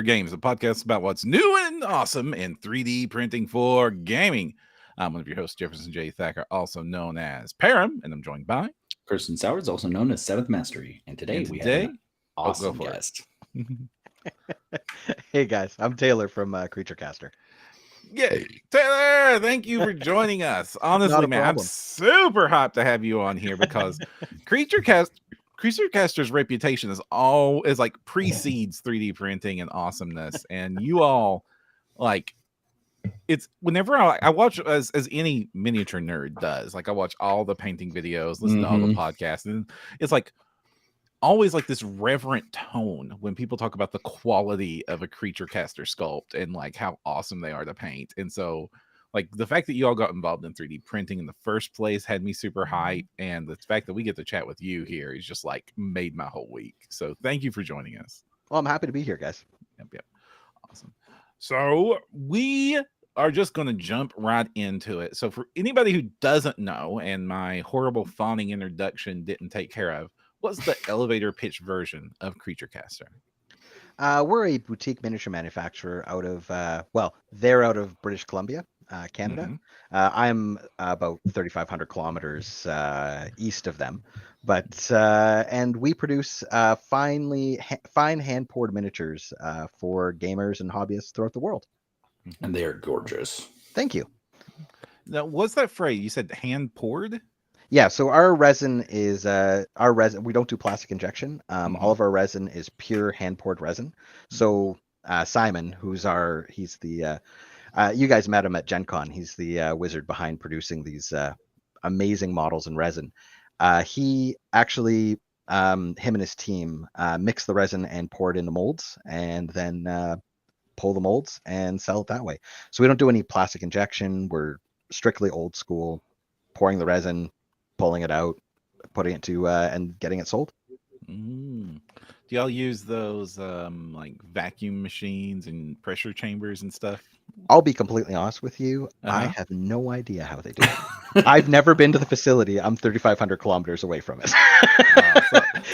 Games, a podcast about what's new and awesome in 3D printing for gaming. I'm one of your hosts, Jefferson J. Thacker, also known as Param, and I'm joined by. Kirsten Sowers, also known as Seventh Mastery, and And today we have today, an go awesome for guest. it. Hey guys, I'm Taylor from Creature Caster. Yay, Taylor! Thank you for joining us. Honestly, Not a man, I'm problem. super hyped to have you on here because Creature Caster's reputation is like precedes 3D printing and awesomeness, and you all like it's whenever I watch as any miniature nerd does, like I watch all the painting videos, listen to all the podcasts, and it's like always like this reverent tone when people talk about the quality of a Creature Caster sculpt and like how awesome they are to paint. And so like the fact that you all got involved in 3D printing in the first place had me super hyped, and the fact that we get to chat with you here is just like made my whole week. So thank you for joining us. Well, I'm happy to be here, guys. Yep. Awesome. So we are just going to jump right into it. So for anybody who doesn't know, and my horrible fawning introduction didn't take care of, what's the elevator pitch version of Creature Caster? We're a boutique miniature manufacturer out of, they're out of British Columbia, Canada. Mm-hmm. I'm about 3,500 kilometers east of them, and we produce fine hand-poured miniatures for gamers and hobbyists throughout the world. And they are gorgeous. Thank you. Now, what's that phrase? You said hand poured? Yeah, so our resin is we don't do plastic injection. All of our resin is pure hand poured resin. So Simon, he's the you guys met him at Gen Con. He's the wizard behind producing these amazing models in resin. He actually him and his team mix the resin and pour it in the molds, and then pull the molds and sell it that way. So we don't do any plastic injection. We're strictly old school, pouring the resin, pulling it out, putting it to and getting it sold. Do y'all use those like vacuum machines and pressure chambers and stuff? I'll be completely honest with you. I have no idea how they do it. I've never been to the facility. I'm 3,500 kilometers away from it.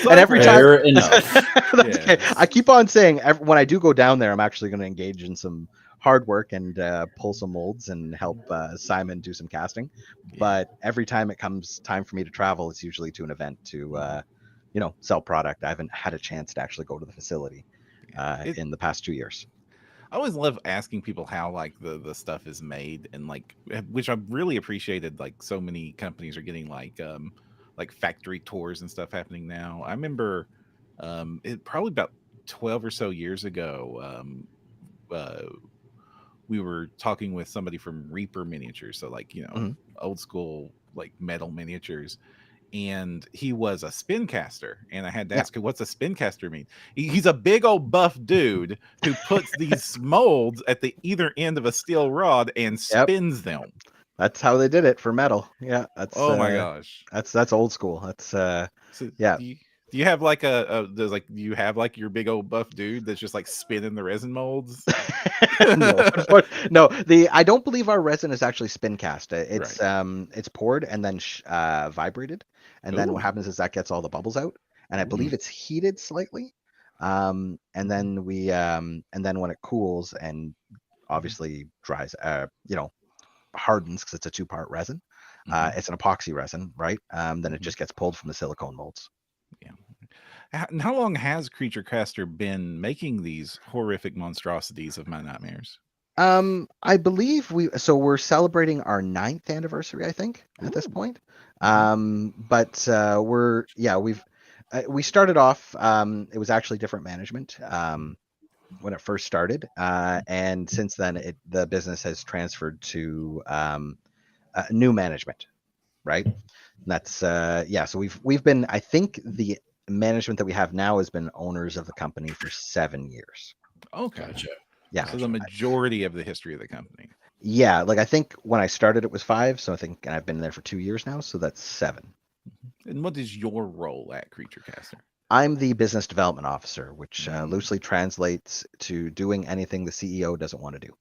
And every Fair time, enough. Okay. I keep on saying when I do go down there, I'm actually going to engage in some hard work and pull some molds and help Simon do some casting. But every time it comes time for me to travel, it's usually to an event to sell product. I haven't had a chance to actually go to the facility in the past 2 years. I always love asking people how like the stuff is made, and like which I've really appreciated. Like so many companies are getting like factory tours and stuff happening now. I remember it probably about 12 or so years ago. We were talking with somebody from Reaper Miniatures, so like old school like metal miniatures, and he was a spin caster, and I had to ask him, what's a spin caster mean? He's a big old buff dude who puts these molds at the either end of a steel rod and spins them. That's how they did it for metal. Yeah, that's my gosh, that's old school. That's so yeah. Do you have like do you have like your big old buff dude that's just like spinning the resin molds? No, I don't believe our resin is actually spin cast. It's it's poured and then vibrated, and then what happens is that gets all the bubbles out, and I believe it's heated slightly, and then and then when it cools and obviously dries, hardens because it's a 2-part resin. It's an epoxy resin, right? Then it just gets pulled from the silicone molds. Yeah. How long has Creature Caster been making these horrific monstrosities of my nightmares? I believe we're celebrating our 9th anniversary, I think, at this point. But we started off. It was actually different management when it first started, and since then the business has transferred to new management, right? And that's So we've been. I think the management that we have now has been owners of the company for 7 years. Okay. Gotcha. Yeah. So the majority of the history of the company. Yeah, like I think when I started it was 5, so I think I've been there for 2 years now, so that's 7. And what is your role at Creature Caster? I'm the business development officer, which loosely translates to doing anything the CEO doesn't want to do.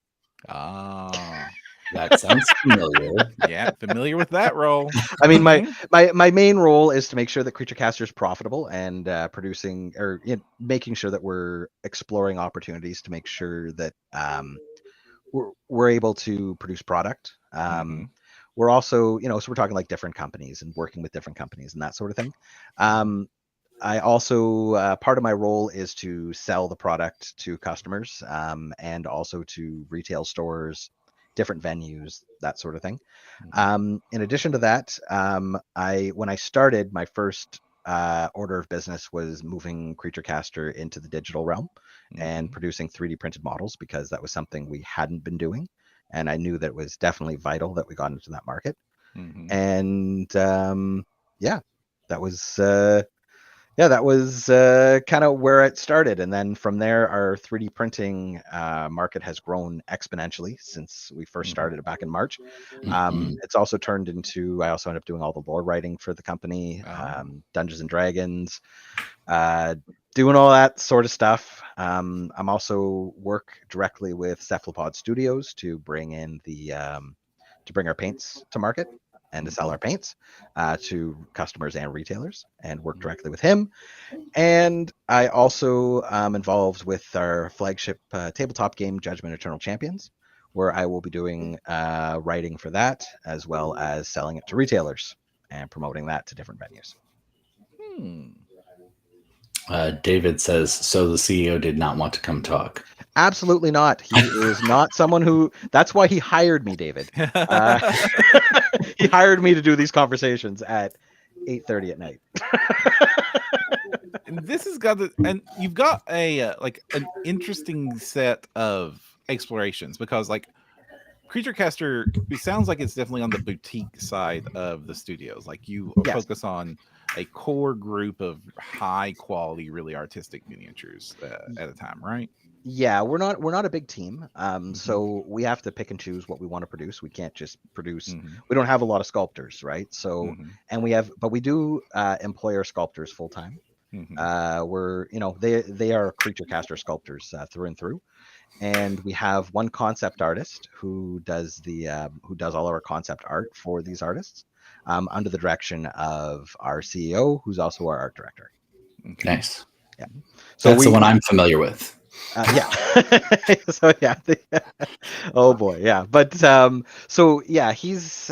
That sounds familiar. Yeah, familiar with that role. I mean, Mhm. my main role is to make sure that Creature Caster is profitable and producing or making sure that we're exploring opportunities to make sure that we're able to produce product. Mhm. We're also, so we're talking like different companies and working with different companies and that sort of thing. I also part of my role is to sell the product to customers and also to retail stores, different venues, that sort of thing. In addition to that, when I started, my first order of business was moving Creature Caster into the digital realm and Mhm. producing 3D printed models because that was something we hadn't been doing, and I knew that it was definitely vital that we got into that market. Mhm. And yeah, that was kind of where it started. And then from there, our 3D printing market has grown exponentially since we first Mhm. started it back in March. Mhm. It's also turned into, I also ended up doing all the lore writing for the company, Oh. Dungeons and Dragons, uh, doing all that sort of stuff. I'm also work directly with Cephalopod Studios to bring in to bring our paints to market and to sell our paints to customers and retailers, and work directly with him. And I also am involved with our flagship tabletop game, Judgment Eternal Champions, where I will be doing writing for that, as well as selling it to retailers and promoting that to different venues. Hmm. David says, so the CEO did not want to come talk. Absolutely not. He is not someone who. That's why he hired me, David. Uh, he hired me to do these conversations at 8:30 at night. And this has got and you've got a like an interesting set of explorations because like Creature Caster, it sounds like it's definitely on the boutique side of the studios. Like you Yes. focus on a core group of high quality, really artistic miniatures at a time, right? Yeah, we're not a big team. Hmm. So we have to pick and choose what we want to produce. We can't just produce. Hmm. We don't have a lot of sculptors, right? So, Hmm. and but we do employ our sculptors full time. Hmm. They are Creature Caster sculptors through and through. And we have one concept artist who does all of our concept art for these artists, under the direction of our CEO, who's also our art director. Okay. Nice. Yeah. So That's the one I'm familiar with. yeah. So yeah. Oh boy, yeah. But so yeah, he's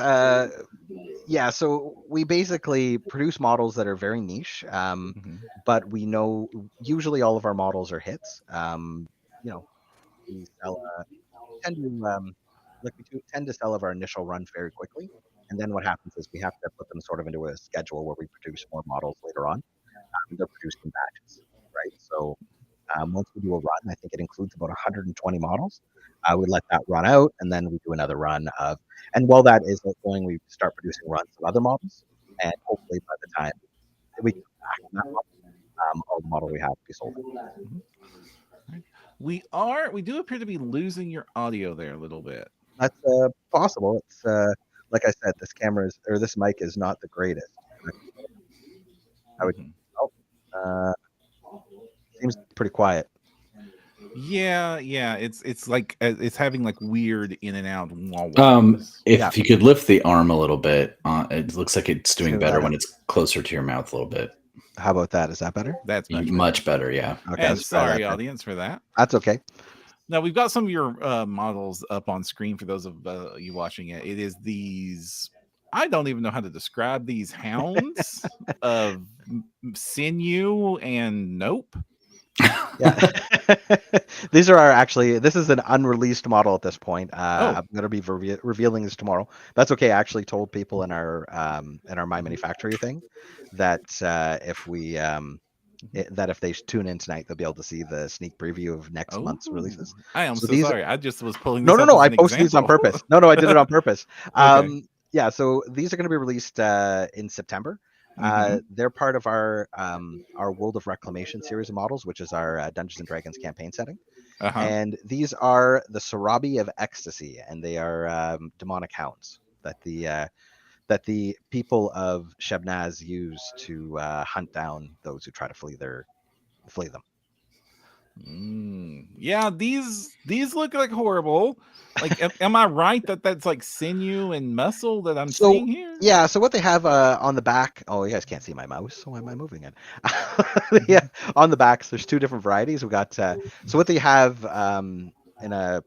yeah. So we basically produce models that are very niche, Hmm. but we know usually all of our models are hits. You know, we sell tend to tend to sell of our initial run very quickly, and then what happens is we have to put them sort of into a schedule where we produce more models later on. They're produced in batches, right? So once we do a run, I think it includes about 120 models. We let that run out, and then we do another run of. And while that is going, we start producing runs of other models, and hopefully by the time we come back from that model, all the model we have will be sold. Hmm. Right. We do appear to be losing your audio there a little bit. That's possible. It's like I said, this mic is not the greatest. I would. Hmm. Oh, uh, seems pretty quiet. Yeah, it's like it's having like weird in and out wah wahs. Yeah, If you could lift the arm a little bit, it looks like it's doing to, better when it's closer to your mouth a little bit. how about that? Is that better? That's much better. Much better, yeah. Okay, And let's try that sorry, then. audience, for that. That's okay. Now we've got some of your models up on screen for those of you watching it. It is these. I don't even know how to describe these hounds of sinew and nope. Yeah. These are this is an unreleased model at this point. Oh, I'm going to be revealing this tomorrow. That's okay. I actually told people in our My Manufactory thing that that if they tune in tonight, they'll be able to see the sneak preview of next oh, month's releases. I am So so these sorry. I just was pulling No, this no, up no. as I an posted these on example. purpose. No, I did it on purpose. Okay. Yeah. So these are going to be released in September. Mm-hmm. They're part of our World of Reclamation series of models, which is our Dungeons and Dragons campaign setting. Uh-huh. And these are the Sarabi of Ecstasy, and they are demonic hounds that the people of Shebnaz use to hunt down those who try to flee them. Yeah, these look like horrible. Like, am I right that that's like sinew and muscle that I'm So seeing here? yeah, so what they have on the back. Oh, you guys can't see my mouse, so why am I moving it? Yeah, on the backs, there's two different varieties. We got so what they have in a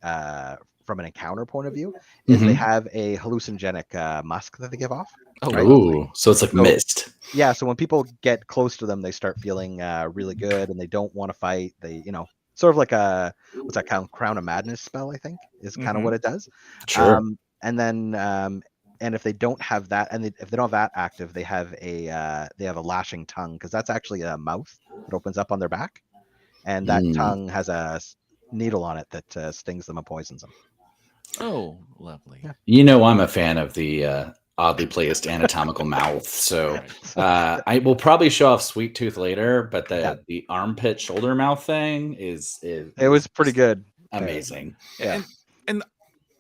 uh, from an encounter point of view is they Mhm. have a hallucinogenic musk that they give off. Oh, Right. lovely. Ooh, so it's like So mist. yeah, so when people get close to them, they start feeling really good, and they don't want to fight. They, sort of like a what's that Crown of Madness spell, I think, is kind of Mhm. what it does. Sure. And then and if they don't have that, and if they don't have that active, they have a lashing tongue, because that's actually a mouth that opens up on their back, and that Mm. tongue has a needle on it that stings them and poisons them. Oh, lovely. Yeah. You know, I'm a fan of the oddly placed anatomical mouth. So Right. I will probably show off Sweet Tooth later, but Yeah, the armpit shoulder mouth thing is it was pretty just good. amazing. Yeah. And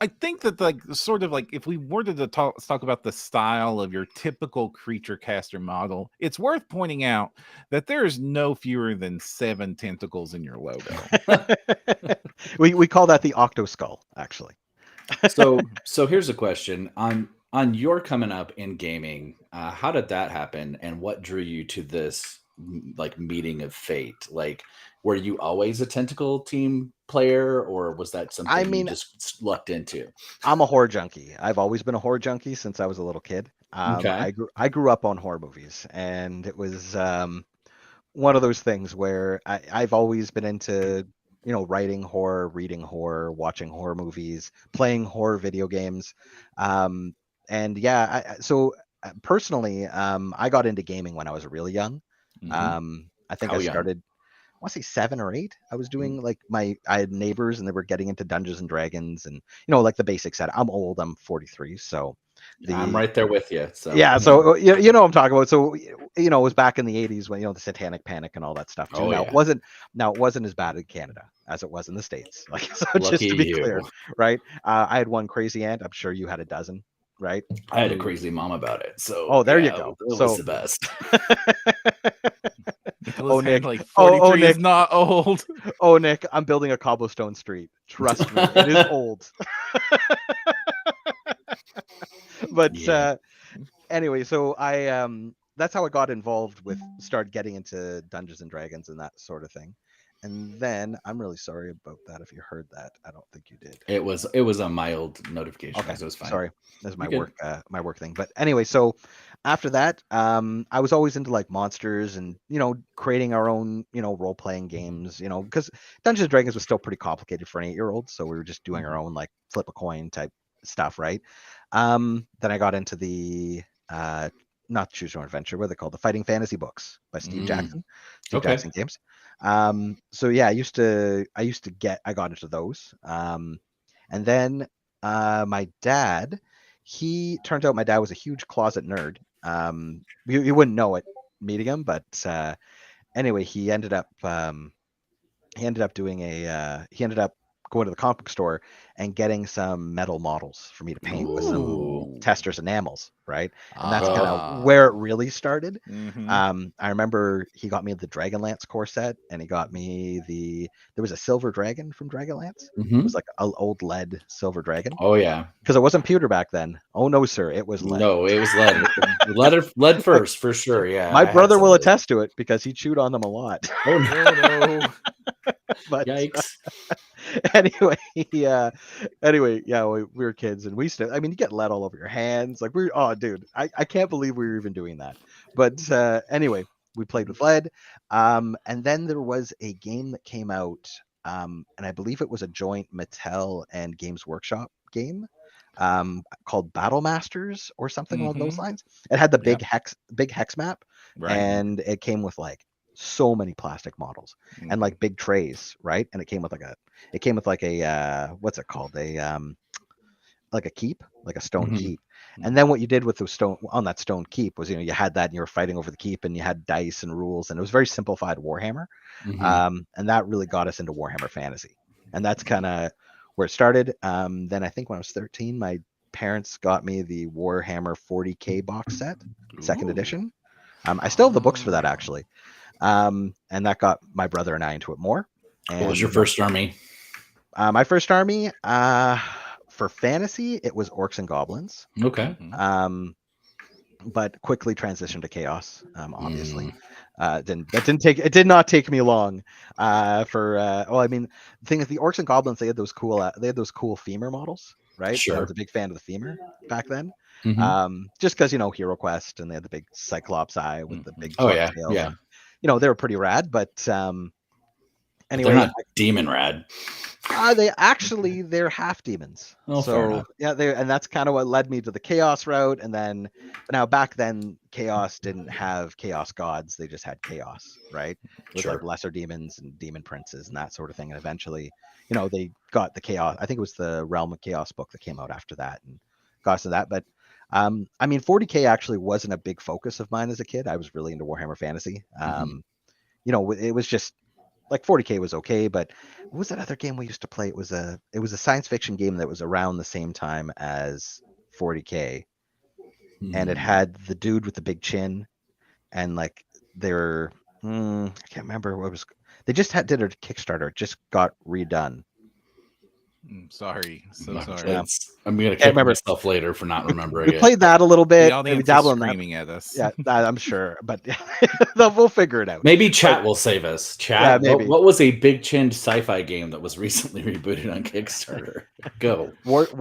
I think that like sort of like if we were to talk about the style of your typical creature caster model, it's worth pointing out that there is no fewer than 7 tentacles in your logo. we call that the octo skull, actually. So here's a question on your coming up in gaming. How did that happen, and what drew you to this like meeting of fate? Like, were you always a tentacle team player, or was that I something you mean, just lucked into? I'm a horror junkie. I've always been a horror junkie since I was a little kid. Okay. I grew up on horror movies, and it was one of those things where I've always been into writing horror, reading horror, watching horror movies, playing horror video games, um, and yeah. Personally, I got into gaming when I was really young. Mhm. I think How I young? started. I want to say 7 or 8. I was Mm. doing like I had neighbors and they were getting into Dungeons and Dragons, and like the basic set. I'm old. I'm 43, so I'm the right there with you. So yeah. So you know what I'm talking about. So it was back in the 80s when the Satanic Panic and all that stuff too. oh Now yeah, it wasn't as bad in Canada as it was in the States. Like, so lucky just to be clear, you. right? I had one crazy aunt. I'm sure you had a dozen, right? I had a Who crazy mom about it. So Oh, there you yeah, go. it was So the best. Nicholas oh Nick, Hadley, oh 43 is Nick, not old. oh Nick, I'm building a cobblestone street. Trust me, it is old. But Yeah. anyway, so I that's how I got involved with start getting into Dungeons and Dragons and that sort of thing. And then I'm really sorry about that if you heard that. I don't think you did. It was a mild notification, Okay, so it was fine. sorry. That's You're good. my work thing. But anyway, so after that, I was always into like monsters and creating our own role playing games. Because Dungeons and Dragons was still pretty complicated for an 8-year-old, so we were just doing our own like flip a coin type stuff, right? Then I got into the not Choose Your Own Adventure, what are they called? The Fighting Fantasy books by Steve Mm, Jackson, Steve okay. Jackson Games. So yeah, I got into those. And then my dad, turns out my dad was a huge closet nerd. You wouldn't know it meeting him, but anyway, he ended up doing he ended up going to the comic book store and getting some metal models for me to paint with some Ooh. testers enamels, right? And that's kind of Ah. where it really started. Mhm. I remember he got me the Dragonlance core set, and he got me there was a silver dragon from Dragonlance. It was Mhm. like an old lead silver dragon, Oh yeah. because it wasn't pewter back then. Oh no, sir, it was lead. No, it was lead. Lead Like, first for sure. Yeah, my I had brother some will of those. attest to it because he chewed on them a lot. Oh no. Oh no. But Yikes. anyway, anyway, yeah, we were kids and we used to, I mean, you get lead all over your hands. Like, oh dude, I can't believe we were even doing that. But anyway, we played with lead. And then there was a game that came out, and I believe it was a joint Mattel and Games Workshop game, called Battle Masters or something along those Mhm. lines. It had the Yep. big hex map, Right. and it came with like so many plastic models and Mhm. like big trays, right? And it came with like a what's it called? Like a keep, like a stone Mhm. keep. And then what you did with the stone on that stone keep was, you had that and you were fighting over the keep, and you had dice and rules, and it was very simplified Warhammer. Mhm. And that really got us into Warhammer Fantasy. And that's kind of where it started. Then I think when I was 13, my parents got me the Warhammer 40K box set, second Ooh. edition. I still have the books for that, actually. And that got my brother and I into it more. And What was your first army? my first army, for fantasy, it was Orcs and Goblins. Okay. Mhm. But quickly transitioned to Chaos. Obviously, Mm. it did not take me long. Well, I mean, the thing is, the Orcs and Goblins, they had those cool femur models, right? And I was Sure. a big fan of the femur back then. Mhm. Just because Hero Quest, and they had the big Cyclops eye with the big Mhm. Oh buck yeah, tail, yeah. and they were pretty rad. But But they're anyway, not demon rad. they're half demons. Oh, fair enough. Yeah, and that's kind of what led me to the Chaos route. And then, but now back then, Chaos didn't have Chaos gods; they just had Chaos, right? With like Sure. lesser demons and demon princes and that sort of thing. And eventually, they got the Chaos. I think it was the Realm of Chaos book that came out after that and got us to that. But I mean, 40K actually wasn't a big focus of mine as a kid. I was really into Warhammer Fantasy. It was just like 40K was okay, but what was that other game we used to play? It was a science fiction game that was around the same time as 40K, and it Hmm. had the dude with the big chin, and like they're I can't remember what it was. They just did a Kickstarter. It just got redone. Sorry, so No, sorry. Yeah. I'm gonna Can't kick remember. myself later for not remembering We it. played that a little The bit. We audience is dabbled in that. screaming at us. Yeah, I'm sure, but we'll figure it out. Maybe chat will save us. Chat. Yeah, maybe. What was a big chinned sci-fi game that was recently rebooted on Kickstarter? Go. Was it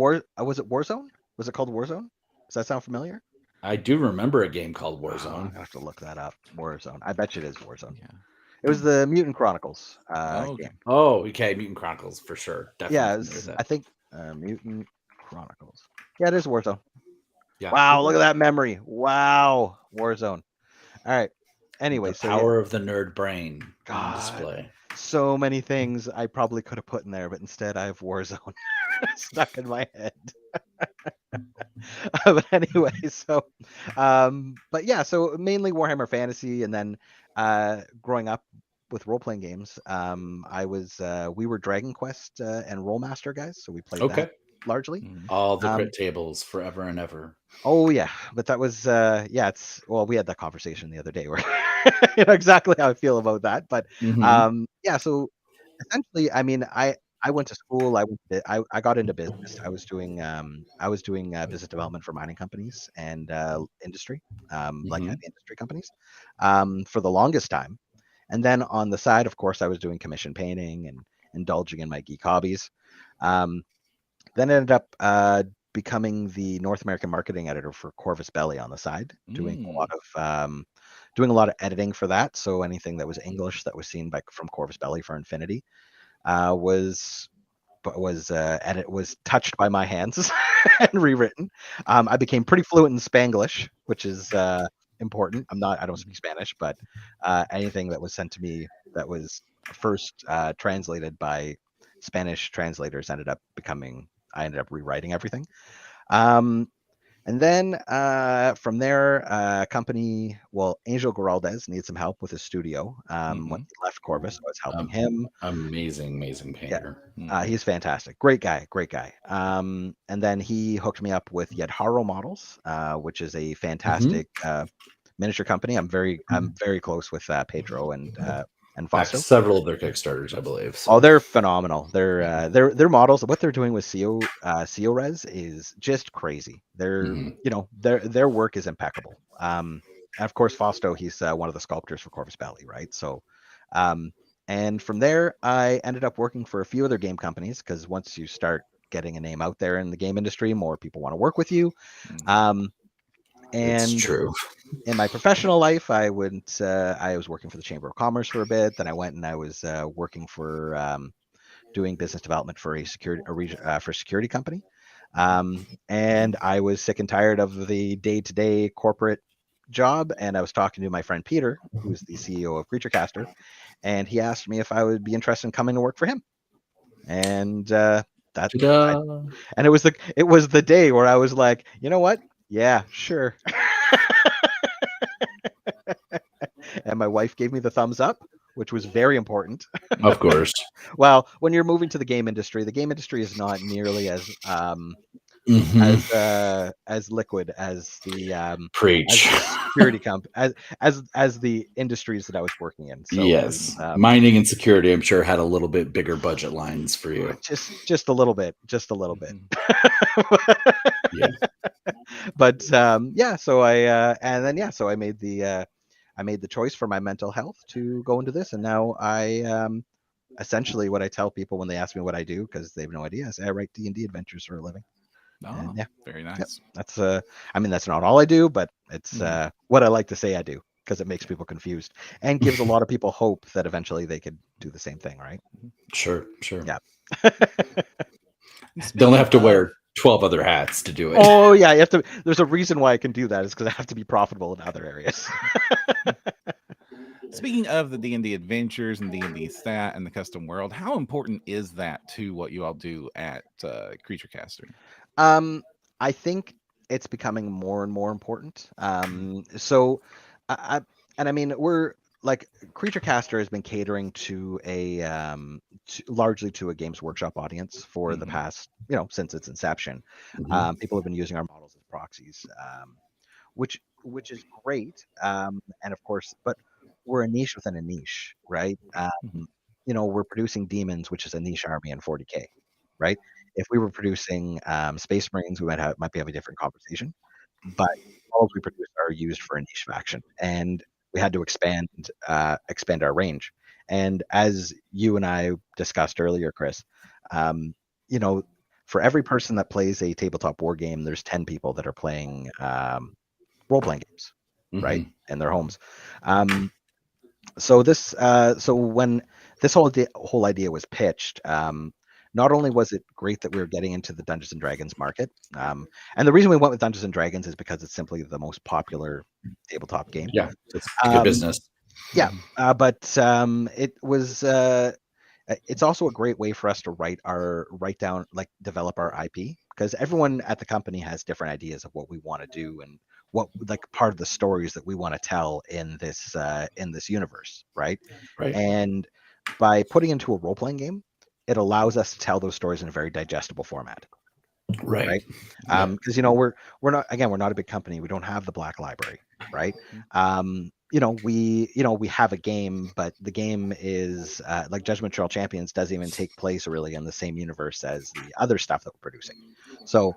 Warzone? Was it called Warzone? Does that sound familiar? I do remember a game called Oh, I'm Warzone. gonna have to look that up. Warzone. I bet you it is Warzone. Yeah. It was the Mutant Chronicles Okay. game. Oh, okay, Mutant Chronicles for sure. Definitely. Yeah, familiar with that. I think Mutant Chronicles. Yeah, it is Warzone. Yeah. Wow, look at that memory. Wow, Warzone. All right. Anyway, The so power of the nerd brain on God. display. So many things I probably could have put in there, but instead I have Warzone stuck in my head. But anyway, but yeah, so mainly Warhammer Fantasy, and then growing up with role-playing games, we were Dragon Quest and Rollmaster guys, so we played Okay. that largely. Mhm. All the crit tables forever and ever. Oh yeah, but that was we had that conversation the other day where exactly how I feel about that. But Mhm. so essentially, I mean, I went to school. I got into business. I was doing business development for mining companies and industry, like Mhm. heavy industry companies, for the longest time. And then on the side, of course, I was doing commission painting and indulging in my geek hobbies. Then ended up becoming the North American marketing editor for Corvus Belli on the side, doing a lot of editing for that. So anything that was English that was seen from Corvus Belli for Infinity was touched by my hands and rewritten. I became pretty fluent in Spanglish, which is important. I don't speak Spanish, but anything that was sent to me that was first translated by Spanish translators I ended up rewriting everything. And then from there, Angel Giraldez needed some help with his studio when he left Corvus. So I was helping him. Amazing painter. Yeah. He's fantastic. Great guy. And then he hooked me up with Yadharo Models, which is a fantastic miniature company. I'm very close with Pedro and Fausto. Several of their Kickstarters, I believe. So. Oh, they're phenomenal. Their models, what they're doing with CO Res is just crazy. Their work is impeccable. And of course, Fausto, he's one of the sculptors for Corvus Belli, right? So, and from there, I ended up working for a few other game companies because once you start getting a name out there in the game industry, more people want to work with you. It's true. In my professional life, I was working for the Chamber of Commerce for a bit. Then I went and I was working for doing business development for a security company. And I was sick and tired of the day-to-day corporate job. And I was talking to my friend Peter, who's the CEO of CreatureCaster, and he asked me if I would be interested in coming to work for him. And and it was the day where I was like, you know what? Yeah, sure. And my wife gave me the thumbs up, which was very important. Of course. Well, when you're moving to the game industry is not nearly as as liquid as the Preach. security as the industries that I was working in. So yes, mining and security, I'm sure, had a little bit bigger budget lines for you. just a little bit. Yeah. But yeah, so I made the choice for my mental health to go into this, and now I essentially what I tell people when they ask me what I do, because they have no idea, is I write D&D adventures for a living. Oh, yeah, very nice. that's that's not all I do, but it's what I like to say I do, because it makes people confused and gives a lot of people hope that eventually they could do the same thing, right? Sure. Yeah. Don't have to wear 12 other hats to do it. Oh yeah, you have to. There's a reason why I can do that, is because I have to be profitable in other areas. Speaking of the D&D adventures and D&D stat and the custom world, how important is that to what you all do at Creature Caster? I think it's becoming more and more important. So, I mean, we're like Creature Caster has been catering to largely to a Games Workshop audience for the past, since its inception. People have been using our models as proxies, which is great. And of course, but we're a niche within a niche, right? We're producing demons, which is a niche army in 40K, right? If we were producing Space Marines, we might be having a different conversation. But all we produce are used for a niche faction, and we had to expand our range. And as you and I discussed earlier, Chris, for every person that plays a tabletop war game, there's 10 people that are playing role-playing games, right, in their homes. So when this whole idea was pitched, not only was it great that we were getting into the Dungeons and Dragons market, and the reason we went with Dungeons and Dragons is because it's simply the most popular tabletop game. Yeah, it's good business. Yeah, but it's also a great way for us to develop our IP, because everyone at the company has different ideas of what we want to do and what part of the stories that we want to tell in this universe, right? And by putting into a role-playing game, it allows us to tell those stories in a very digestible format, right? Because we're not a big company. We don't have the Black Library, right? We have a game, but the game is like Judgment Trail Champions doesn't even take place really in the same universe as the other stuff that we're producing. So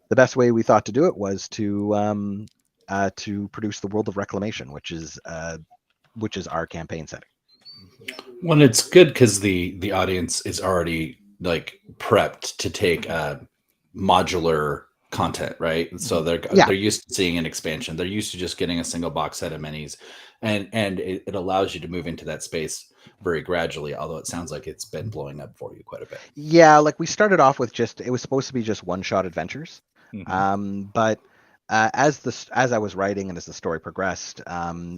the best way we thought to do it was to produce the World of Reclamation, which is our campaign setting. Well, it's good because the audience is already prepped to take modular content, right? So they're used to seeing an expansion. They're used to just getting a single box set of minis, and it allows you to move into that space very gradually. Although it sounds like it's been blowing up for you quite a bit. Yeah, we started off with it was supposed to be just one-shot adventures, but as I was writing and as the story progressed,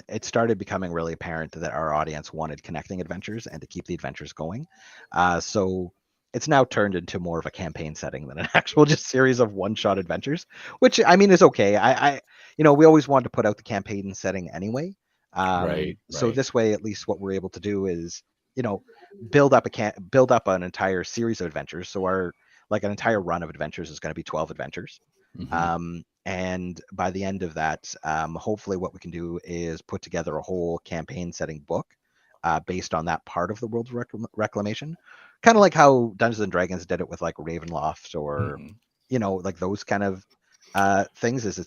it started becoming really apparent that our audience wanted connecting adventures and to keep the adventures going. So it's now turned into more of a campaign setting than an actual just series of one-shot adventures, which I mean is okay. We always wanted to put out the campaign setting anyway. So this way, at least what we're able to do is, build up an entire series of adventures. So an entire run of adventures is going to be 12 adventures. And by the end of that, hopefully what we can do is put together a whole campaign setting book based on that part of the World of Reclamation, kind of like how Dungeons and Dragons did it with Ravenloft or those kind of things.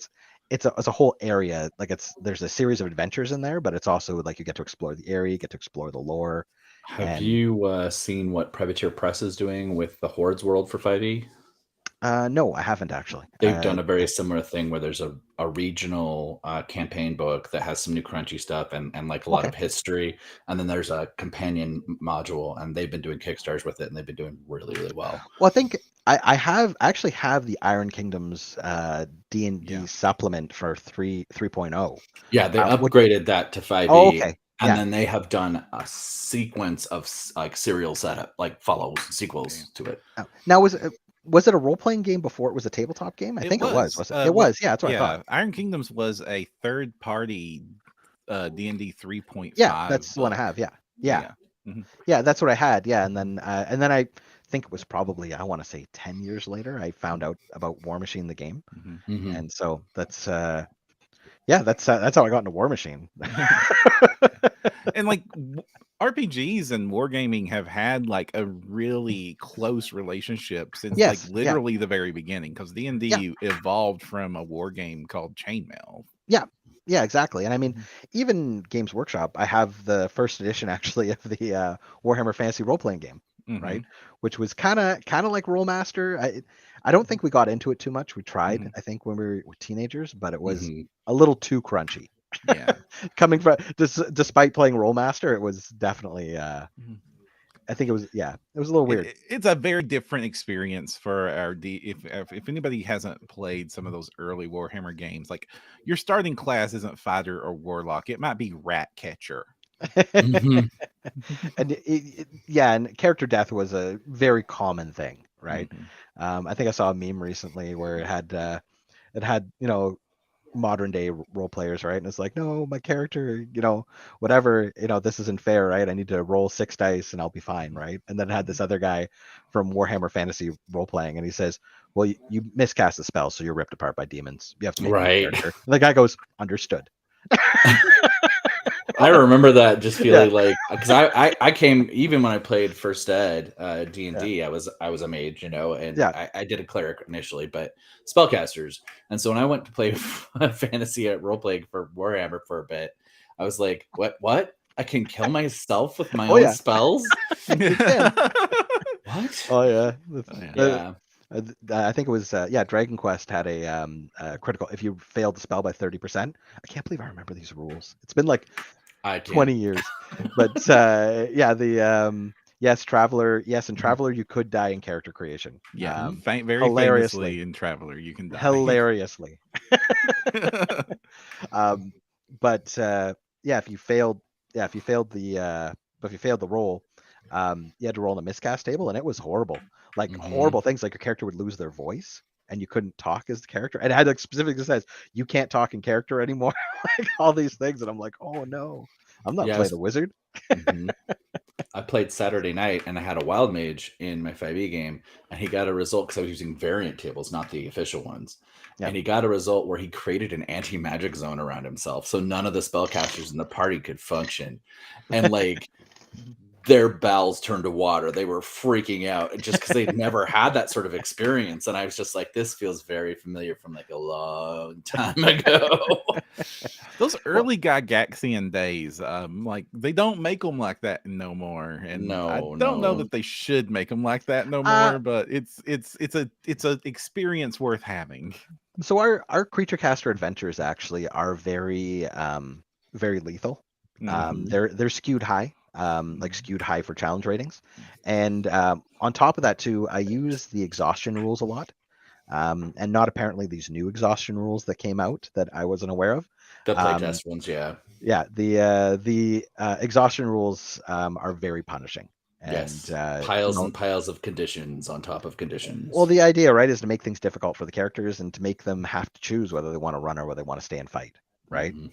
It's a whole area. There's a series of adventures in there, but it's also you get to explore the area, you get to explore the lore. Have you seen what Privateer Press is doing with the Hordes world for 5e? No, I haven't actually. They've done a very similar thing where there's a regional campaign book that has some new crunchy stuff and a lot of history. And then there's a companion module, and they've been doing Kickstarters with it, and they've been doing really, really well. Well, I think I have the Iron Kingdoms D&D supplement for 3.0. Yeah, they upgraded that to 5e. Oh, okay. And then they have done a sequence of serial setup, follow sequels to it. Now, was it a role-playing game before it was a tabletop game? I think it was. Was it? It was. Yeah, that's what I thought. Iron Kingdoms was a third-party D&D 3.5. Yeah, that's the one I have. Yeah. Yeah, that's what I had. Yeah, and then I think it was probably, I want to say 10 years later, I found out about War Machine the game. Mhm. Mhm. And so that's that's how I got into War Machine. And like RPGs and wargaming have had like a really close relationship since like Yes, yeah. literally the very beginning, because D&D Yeah. evolved from a war game called Chainmail. Yeah, exactly. And I mean, Mhm. even Games Workshop, I have the first edition actually of the Warhammer Fantasy role-playing game, right? Mhm. Which was kind of like Rolemaster. I don't think we got into it too much. We tried, Mhm. I think, when we were teenagers, but it was Mhm. a little too crunchy. Yeah. Coming from despite playing Rolemaster, it was definitely Mhm. I think it was it was a little weird. It's a very different experience for our if anybody hasn't played some of those early Warhammer games, like your starting class isn't fighter or warlock, it might be rat catcher. Mhm. And and character death was a very common thing, right? Mhm. I think I saw a meme recently where it had modern day role players, right? And it's like, no, my character, whatever, this isn't fair, right? I need to roll 6 dice and I'll be fine, right? And then it had this other guy from Warhammer Fantasy role playing, and he says, well, you miscast the spell, so you're ripped apart by demons. You have to make a new Right. character. And the guy goes, understood. I remember that just Yeah. feeling like, because I came, even when I played first ed D&D, I was a mage, and Yeah. I did a cleric initially, but spellcasters. And so when I went to play fantasy at role playing for Warhammer for a bit, I was like, what? I can kill myself with my Oh, own yeah. spells? You can. What? Oh yeah. Yeah. I think it was Dragon Quest had a critical if you failed the spell by 30%. I can't believe I remember these rules. It's been like I can't. 20 years. But Traveler, in Traveler you could die in character creation. Yeah, very Hilariously. famously in Traveler, you can die. Hilariously. But if you failed the roll, you had to roll on a miscast table, and it was horrible. Like Mhm. horrible things, like your character would lose their voice and you couldn't talk as the character. And it had like specifically says you can't talk in character anymore. Like all these things, and I'm like, oh no, I'm not Yeah, playing a wizard. Mhm. I played Saturday night and I had a wild mage in my 5e game, and he got a result because I was using variant tables, not the official ones. Yeah. And he got a result where he created an anti-magic zone around himself, so none of the spellcasters in the party could function. And like their bowels turned to water. They were freaking out just because they'd never had that sort of experience. And I was just like, this feels very familiar from like a long time ago. Those early Gygaxian days, like they don't make them like that no more, and I don't know that they should make them like that no more. But it's a experience worth having. So our creature caster adventures actually are very very lethal. Mhm. They're skewed high, like skewed high for challenge ratings, and on top of that too, I use the exhaustion rules a lot, and not apparently these new exhaustion rules that came out that I wasn't aware of. The playtest ones, yeah. Yeah, the exhaustion rules are very punishing. And, yes, piles and piles of conditions on top of conditions. Well, the idea, right, is to make things difficult for the characters and to make them have to choose whether they want to run or whether they want to stay and fight, right? Mhm.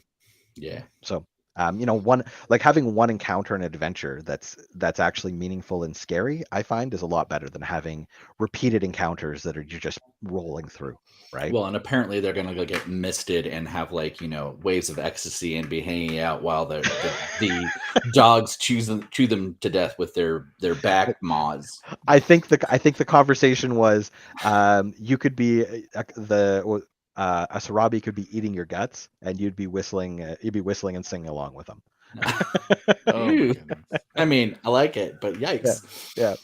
Yeah. So, one like having one encounter in an adventure that's actually meaningful and scary, I find is a lot better than having repeated encounters that you're just rolling through, right? Well, and apparently they're gonna get misted and have like waves of ecstasy and be hanging out while the dogs chew them to death with their back maws. I think the conversation was, you could be a Sarabi could be eating your guts, and you'd be whistling and singing along with them. Oh my goodness. I mean, I like it, but yikes. Yeah.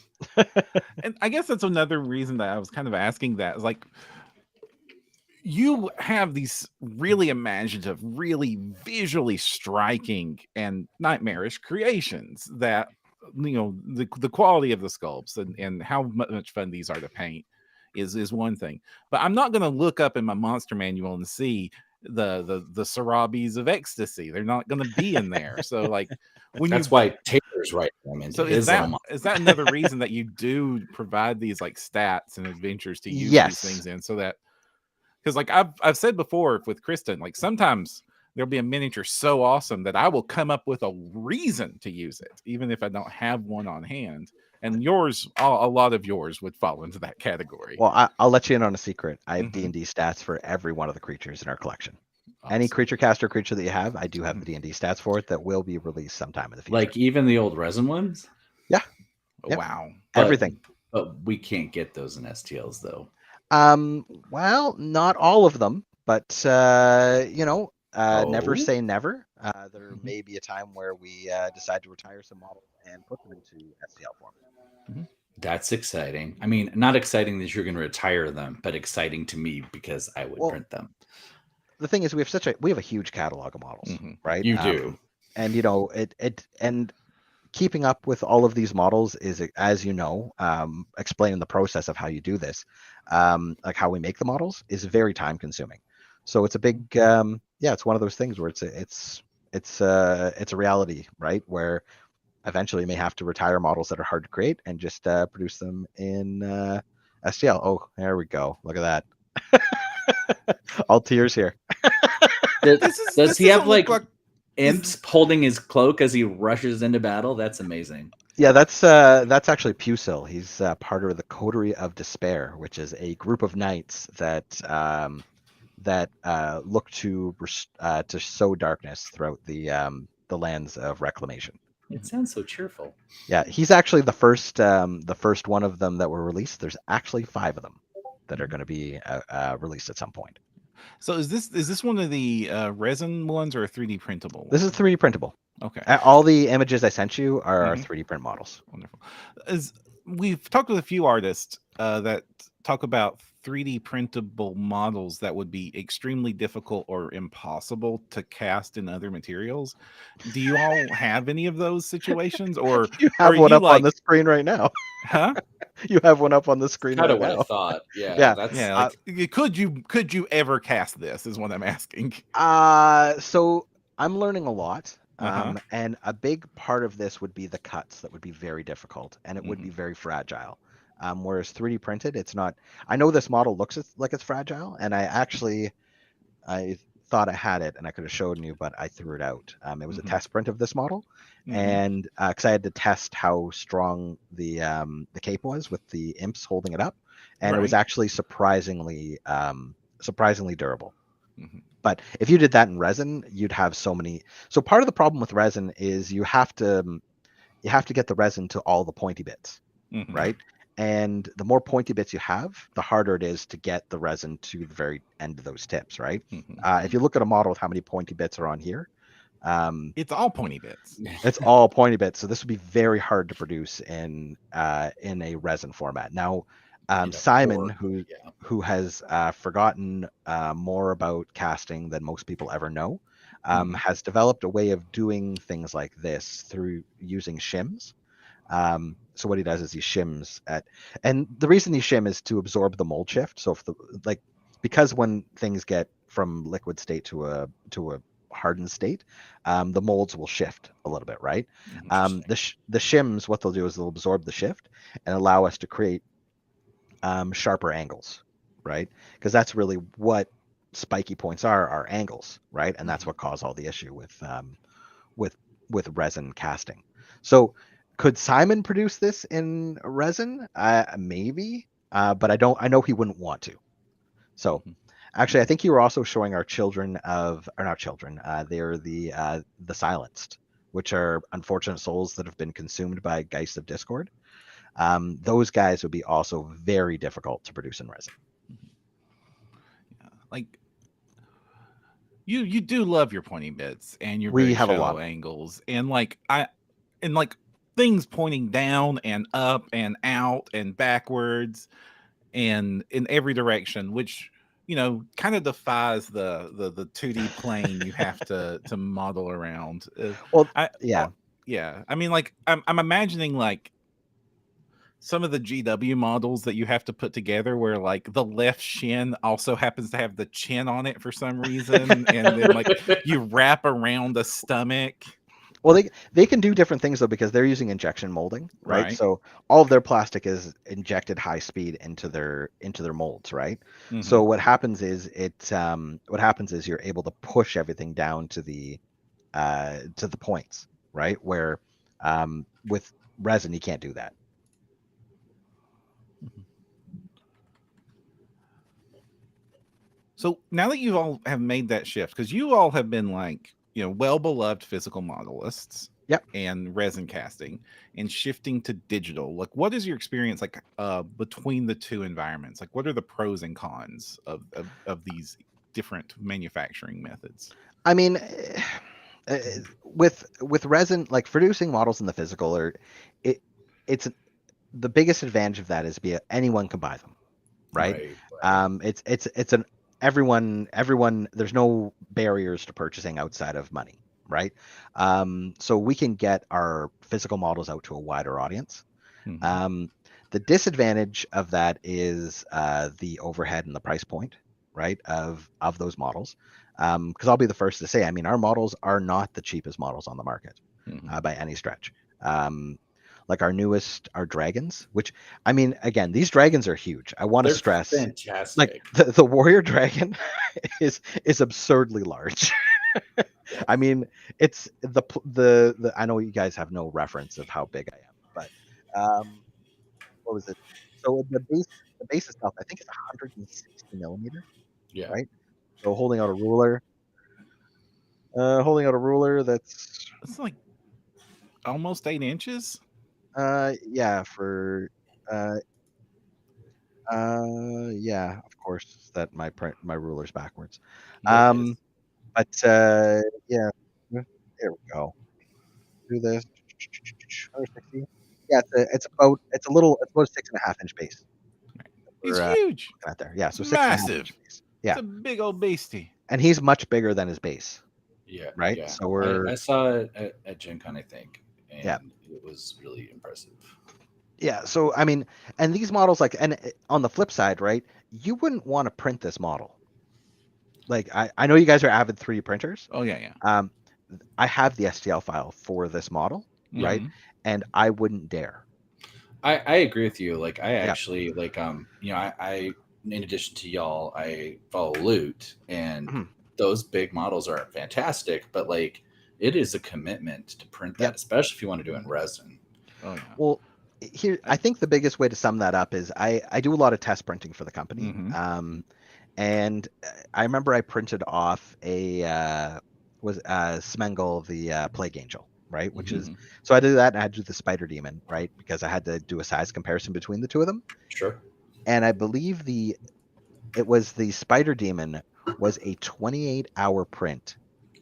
And I guess that's another reason that I was kind of asking that is like, you have these really imaginative, really visually striking and nightmarish creations that, the quality of the sculpts and how much fun these are to paint is one thing. But I'm not going to look up in my monster manual and see the Sarabis of ecstasy. They're not going to be in there. So like that's why Taylor's writing them into his little. Is that another reason that you do provide these like stats and adventures to use these things in, so that, because like I've said before with Kristen, like sometimes there'll be a miniature so awesome that I will come up with a reason to use it, even if I don't have one on hand. And yours, a lot of yours would fall into that category. Well, I'll let you in on a secret. I have Mhm. D&D stats for every one of the creatures in our collection. Any Awesome. creature caster creature that you have, I do have the D&D stats for it that will be released sometime in the future. Like even the old resin ones. Yep. Wow. But- Everything. But we can't get those in STLs though. Well, not all of them, but never Oh. say never. There Mhm. may be a time where we decide to retire some models and put them into STL format. That's exciting. I mean, not exciting that you're going to retire them, but exciting to me because I would Well, print them. The thing is, we have a huge catalog of models, Mhm. right? You do. And and keeping up with all of these models is, as you know, explaining the process of how you do this, like how we make the models, is very time consuming. So it's a big, it's one of those things where it's a reality, right? Where eventually you may have to retire models that are hard to create and just produce them in STL. Oh, there we go. Look at that. All tears here. Does he have doesn't look like imps holding his cloak as he rushes into battle? That's amazing. Yeah, that's actually Pusil. He's part of the Coterie of Despair, which is a group of knights that look to sow darkness throughout the lands of Reclamation. It sounds so cheerful. Yeah, he's actually the first one of them that were released. There's actually 5 of them that are going to be released at some point. So is this one of the resin ones or a 3D printable? This is 3D printable. Okay. All the images I sent you are Mhm. 3D print models. Wonderful. We've talked with a few artists that talk about 3D printable models that would be extremely difficult or impossible to cast in other materials. Do you all have any of those situations, or You are have one you up on the screen right now. huh? You have one up on the screen Kind right of what now. I thought. Yeah. Yeah. That's Yeah, like could you ever cast this? Is what I'm asking. So I'm learning a lot. Uh-huh. And a big part of this would be the cuts that would be very difficult and it would Mm-hmm. be very fragile. Whereas 3D printed, it's not. I know this model looks like it's fragile, and I thought I had it and I could have shown you, but I threw it out. It was Mhm. a test print of this model, Mhm. and because I had to test how strong the cape was with the imps holding it up, and it was Right. actually surprisingly durable. Mhm. But if you did that in resin, you'd have so many. So part of the problem with resin is you have to get the resin to all the pointy bits, Mhm. right? And the more pointy bits you have, the harder it is to get the resin to the very end of those tips, right? Mhm. If you look at a model with how many pointy bits are on here, It's all pointy bits. it's all pointy bits. So this would be very hard to produce in a resin format. Now, In a Simon, board, who has forgotten more about casting than most people ever know, has developed a way of doing things like this through using shims. So what he does is he shims and the reason he shim is to absorb the mold shift. So because when things get from liquid state to a hardened state, the molds will shift a little bit, right? The shims, what they'll do is they'll absorb the shift and allow us to create sharper angles, right? Because that's really what spiky points are angles, right? And that's what caused all the issue with resin casting. So could Simon produce this in resin? Maybe, but I know he wouldn't want to. So actually, I think you were also showing our children of, or not children. They're the silenced, which are unfortunate souls that have been consumed by Geist of Discord. Those guys would be also very difficult to produce in resin. Like you do love your pointy bits and your We very have a shallow lot. angles, and things pointing down and up and out and backwards and in every direction, which kind of defies the 2D plane you have to model around. Well, I yeah. yeah. I mean, like I'm imagining like some of the GW models that you have to put together where like the left shin also happens to have the chin on it for some reason, and then like you wrap around the stomach. Well, they can do different things though because they're using injection molding, right? Right. So all of their plastic is injected high speed into their molds, right? So what happens is you're able to push everything down to the points, right? Where with resin you can't do that. So now that you all have made that shift, because you all have been like, well beloved physical modelists, Yep. and resin casting, and shifting to digital, like what is your experience like between the two environments? Like what are the pros and cons of these different manufacturing methods? I mean, with resin, like producing models in the physical, it's the biggest advantage of that is anyone can buy them, right? It's an everyone there's no barriers to purchasing outside of money, right? So we can get our physical models out to a wider audience. The disadvantage of that is the overhead and the price point, right, of those models. Because I'll be the first to say, I mean, our models are not the cheapest models on the market by any stretch. Like our newest are dragons, which, I mean, again, these dragons are huge. I want to stress, fantastic. like the warrior dragon is absurdly large. I mean, it's the I know you guys have no reference of how big I am, but what was it? So the base itself, I think it's 160 millimeter. Yeah. Right. So holding out a ruler, that's It's like almost 8 inches. Yeah, for yeah, of course that my ruler's backwards. But yeah, there we go. Do this. 160. Yeah, it's about a 6.5 inch base. He's huge. Out there, yeah. So massive. Yeah, it's a big old beastie, and he's much bigger than his base. Yeah. Right. Yeah. So I saw it at Gen Con, I think, and yeah, it was really impressive. Yeah. So I mean, and these models, like, and on the flip side, right? You wouldn't want to print this model. Like I know you guys are avid 3D printers. Oh yeah. I have the STL file for this model, right? And I wouldn't dare. I agree with you. Like I actually like I in addition to y'all, I follow Loot, and those big models are fantastic, but like it is a commitment to print that, especially if you want to do it in resin. Oh yeah. Well, here I think the biggest way to sum that up is I do a lot of test printing for the company. And I remember I printed off a Smengel, the Plague Angel, right? Which is, so I did that, and I had to do the Spider Demon, right? Because I had to do a size comparison between the two of them. Sure. And I believe it was the Spider Demon was a 28-hour print.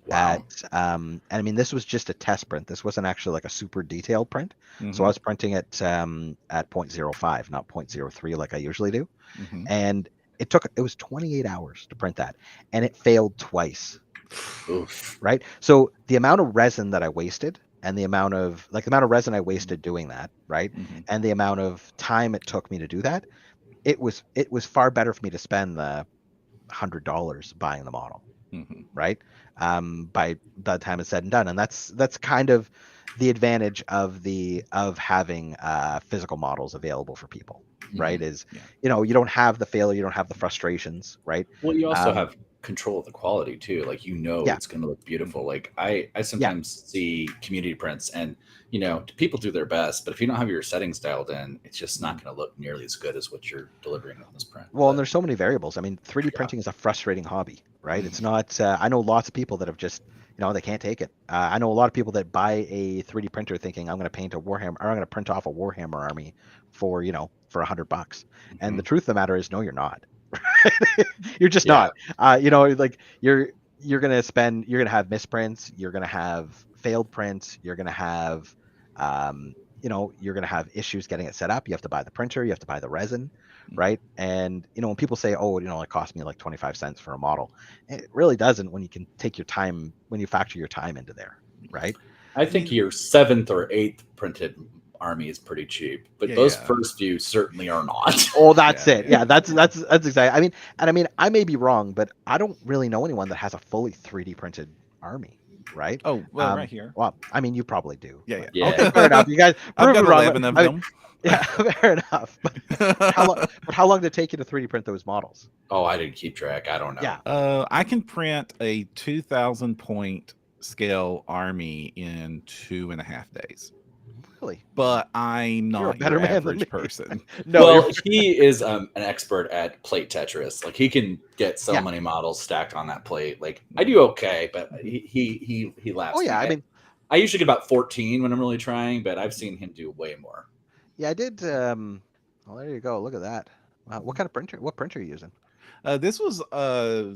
Wow. And I mean, this was just a test print. This wasn't actually like a super detailed print. So I was printing it at 0.05, not 0.03 like I usually do. And it was 28 hours to print that, and it failed twice. Oof. Right. So the amount of resin that I wasted, and the amount of resin I wasted doing that, right, and the amount of time it took me to do that, it was far better for me to spend the $100 buying the model, right? By the time it's said and done, and that's kind of the advantage of having physical models available for people, right? Is you don't have the failure, you don't have the frustrations, right? Well, you also have control of the quality too. Like it's going to look beautiful. Like I sometimes see community prints, and people do their best, but if you don't have your settings dialed in, it's just not going to look nearly as good as what you're delivering on this print. Well, and there's so many variables. I mean, 3D printing is a frustrating hobby, right? It's not. I know lots of people that have just they can't take it. I know a lot of people that buy a 3D printer thinking I'm going to paint a Warhammer, or I'm going to print off a Warhammer army for for $100. And the truth of the matter is, no, you're not. You're just not. Like you're going to have misprints. You're going to have failed prints. You're going to have, you're going to have issues getting it set up. You have to buy the printer. You have to buy the resin, right? And when people say, oh, it cost me like 25 cents for a model, it really doesn't when you can take your time, when you factor your time into there, right? I think your 7th or 8th printed army is pretty cheap, but those first few certainly are not. Oh, that's it. Yeah, that's exactly. I mean, I may be wrong, but I don't really know anyone that has a fully 3D printed army, right? Oh, well, right here. Well, I mean, you probably do. Yeah. Okay, fair enough. You guys I've prove got me 11 of them. Yeah, fair enough. But how long did it take you to 3D print those models? Oh, I didn't keep track. I don't know. Yeah. I can print a 2,000 point scale army in 2.5 days. Really? but I'm You're a not better your man than average me. person. No, well, you're- he is an expert at plate Tetris. Like he can get so Yeah. many models stacked on that plate. Like I do okay, but he laughs. Oh yeah, me. I mean, I usually get about 14 when I'm really trying, but I've seen him do way more. yeah, I did. Well, there you go. Look at that. Wow, what kind of printer? What printer are you using?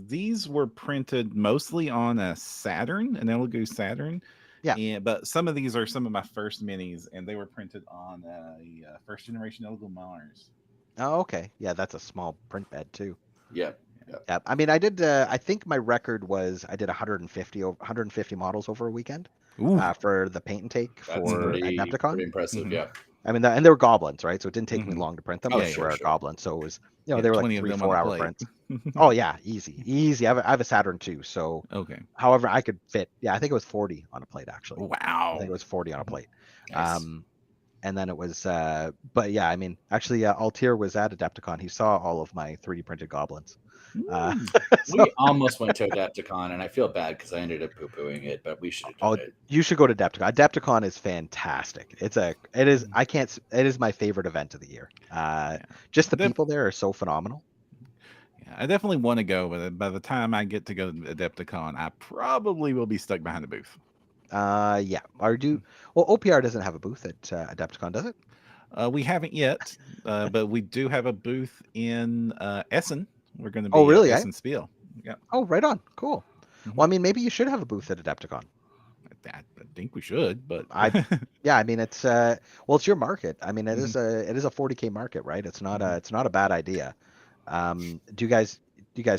These were printed mostly on a Saturn, an Elegoo Saturn. Yeah. But some of these are some of my first minis, and they were printed on a first generation Elegoo Mars. Oh, okay. Yeah, that's a small print bed too. Yeah. Yeah. I mean, I did. I think my record was I did 150 models over a weekend. Ooh, For the paint and take That's for pretty Adepticon. impressive. Mhm. Yeah. I mean, and they were goblins, right? So it didn't take me Mhm. long to print them. Oh, but Yeah, they were sure. goblins, so it was, yeah, they were like 20 of them 3-4 on a hour plate. prints. Oh yeah, easy. I have a Saturn too, so Okay. however I could fit. Yeah, I think it was 40 on a plate actually. I Wow. think it was 40 on a plate. Nice. And then it was, but yeah, I mean, actually, Altier was at Adepticon. He saw all of my 3D printed goblins. So, We almost went to Adepticon, and I feel bad because I ended up poo-pooing it, but we should have done it. you should go to Adepticon. Adepticon is fantastic. It is my favorite event of the year. Just the Def- people there are so phenomenal. Yeah, I definitely want to go, but by the time I get to go to Adepticon, I probably will be stuck behind the booth. Yeah. Well, OPR doesn't have a booth at Adepticon, does it? We haven't yet, but we do have a booth in Essen. We're going to be Oh, really, at eh? Essen Spiel. Yeah, Oh, right on. Cool. Mhm. Well, I mean, maybe you should have a booth at Adepticon. I think we should, but Yeah, I mean, it's it's your market. I mean, Mhm. it is a 40K market, right? It's not a bad idea. Do you guys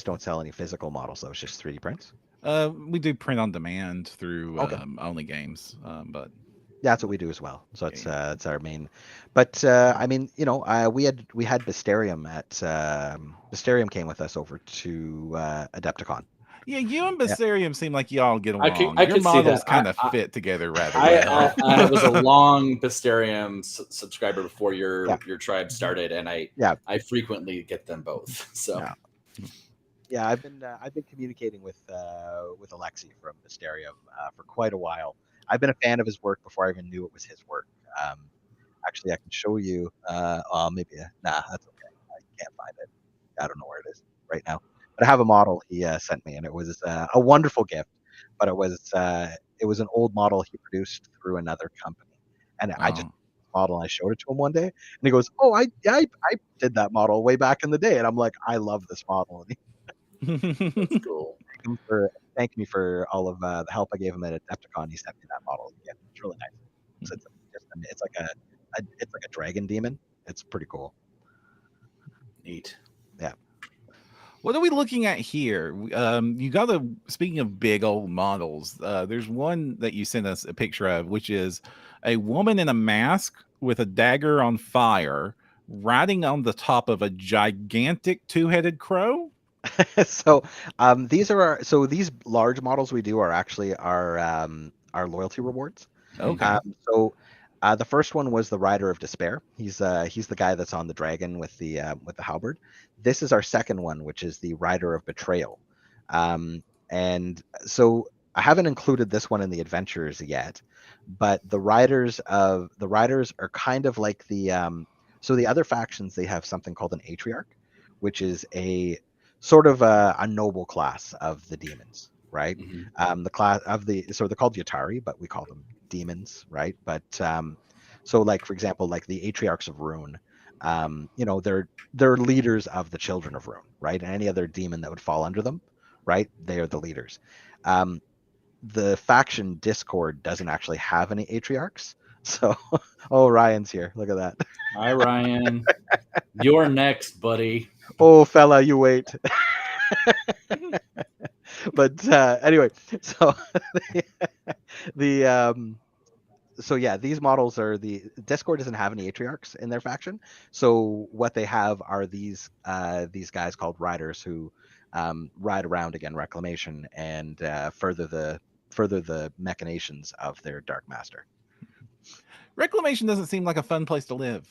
don't sell any physical models though? It's just 3D prints. we do print on demand through Okay. Only Games, but Yeah, that's what we do as well. So it's Yeah. it's our main. But I mean, we had Bysterium at Bysterium came with us over to Adepticon. yeah, you and Yeah. Bysterium seem like y'all get I along. could Your see models that. kind of I- fit together rather I well. was a long Bysterium subscriber before your Yeah. your tribe started, and I frequently get them both. So Yeah. Yeah, I've been communicating with Alexi from Bysterium for quite a while. I've been a fan of his work before I even knew it was his work. Actually, I can show you. Maybe nah, that's okay. I can't find it. I don't know where it is right now. But I have a model he sent me, and it was a wonderful gift. But it was an old model he produced through another company, and I just model and I showed it to him one day, and he goes, "Oh, I did that model way back in the day," and I'm like, "I love this model." And that's cool. thank me for all of the help I gave him at Adepticon. He sent me that model. Yeah, it's really nice. It's like a dragon demon. It's pretty cool. Neat. Yeah. What are we looking at here? You got speaking of big old models, there's one that you sent us a picture of, which is a woman in a mask with a dagger on fire riding on the top of a gigantic two-headed crow. So these large models we do are actually our loyalty rewards. Okay. So the first one was the Rider of Despair. He's the guy that's on the dragon with the halberd. This is our second one, which is the Rider of Betrayal. And so I haven't included this one in the adventures yet, but the riders are kind of like the so the other factions, they have something called an Atriarch, which is a sort of a noble class of the demons, right? Mhm. The class of so they're called Yatari, but we call them demons, right? But so like for example, like the Atriarchs of Rune, they're leaders of the children of Rune, right? And any other demon that would fall under them, right? They are the leaders. The faction Discord doesn't actually have any Atriarchs. So, oh, Ryan's here. Look at that. Hi, Ryan. You're next, buddy. Oh, fella, you wait. But anyway, so so yeah, these models are the Discord doesn't have any Atriarchs in their faction. So what they have are these guys called Riders who ride around again Reclamation and further the machinations of their Dark Master. Reclamation doesn't seem like a fun place to live.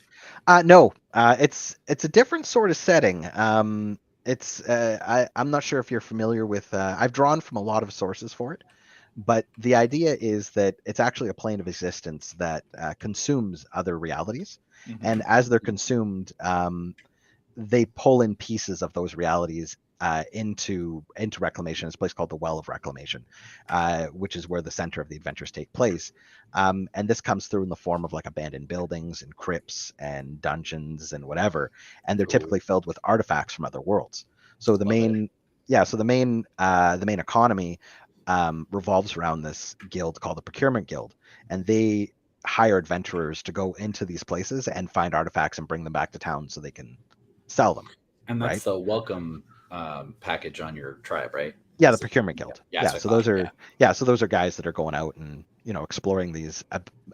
No, it's a different sort of setting. I'm not sure if you're familiar with. I've drawn from a lot of sources for it. But the idea is that it's actually a plane of existence that consumes other realities, and as they're consumed, they pull in pieces of those realities into Reclamation. It's a place called the Well of Reclamation, which is where the center of the adventures take place. And this comes through in the form of like abandoned buildings and crypts and dungeons and whatever. And they're Cool. typically filled with artifacts from other worlds. So the Love it. main, the main economy revolves around this guild called the Procurement Guild, and they hire adventurers to go into these places and find artifacts and bring them back to town so they can sell them. And that's Right. the welcome package on your tribe, right? Yeah, the Procurement Guild. Yeah, Yeah, that's so what I those thought, are so those are guys that are going out and exploring these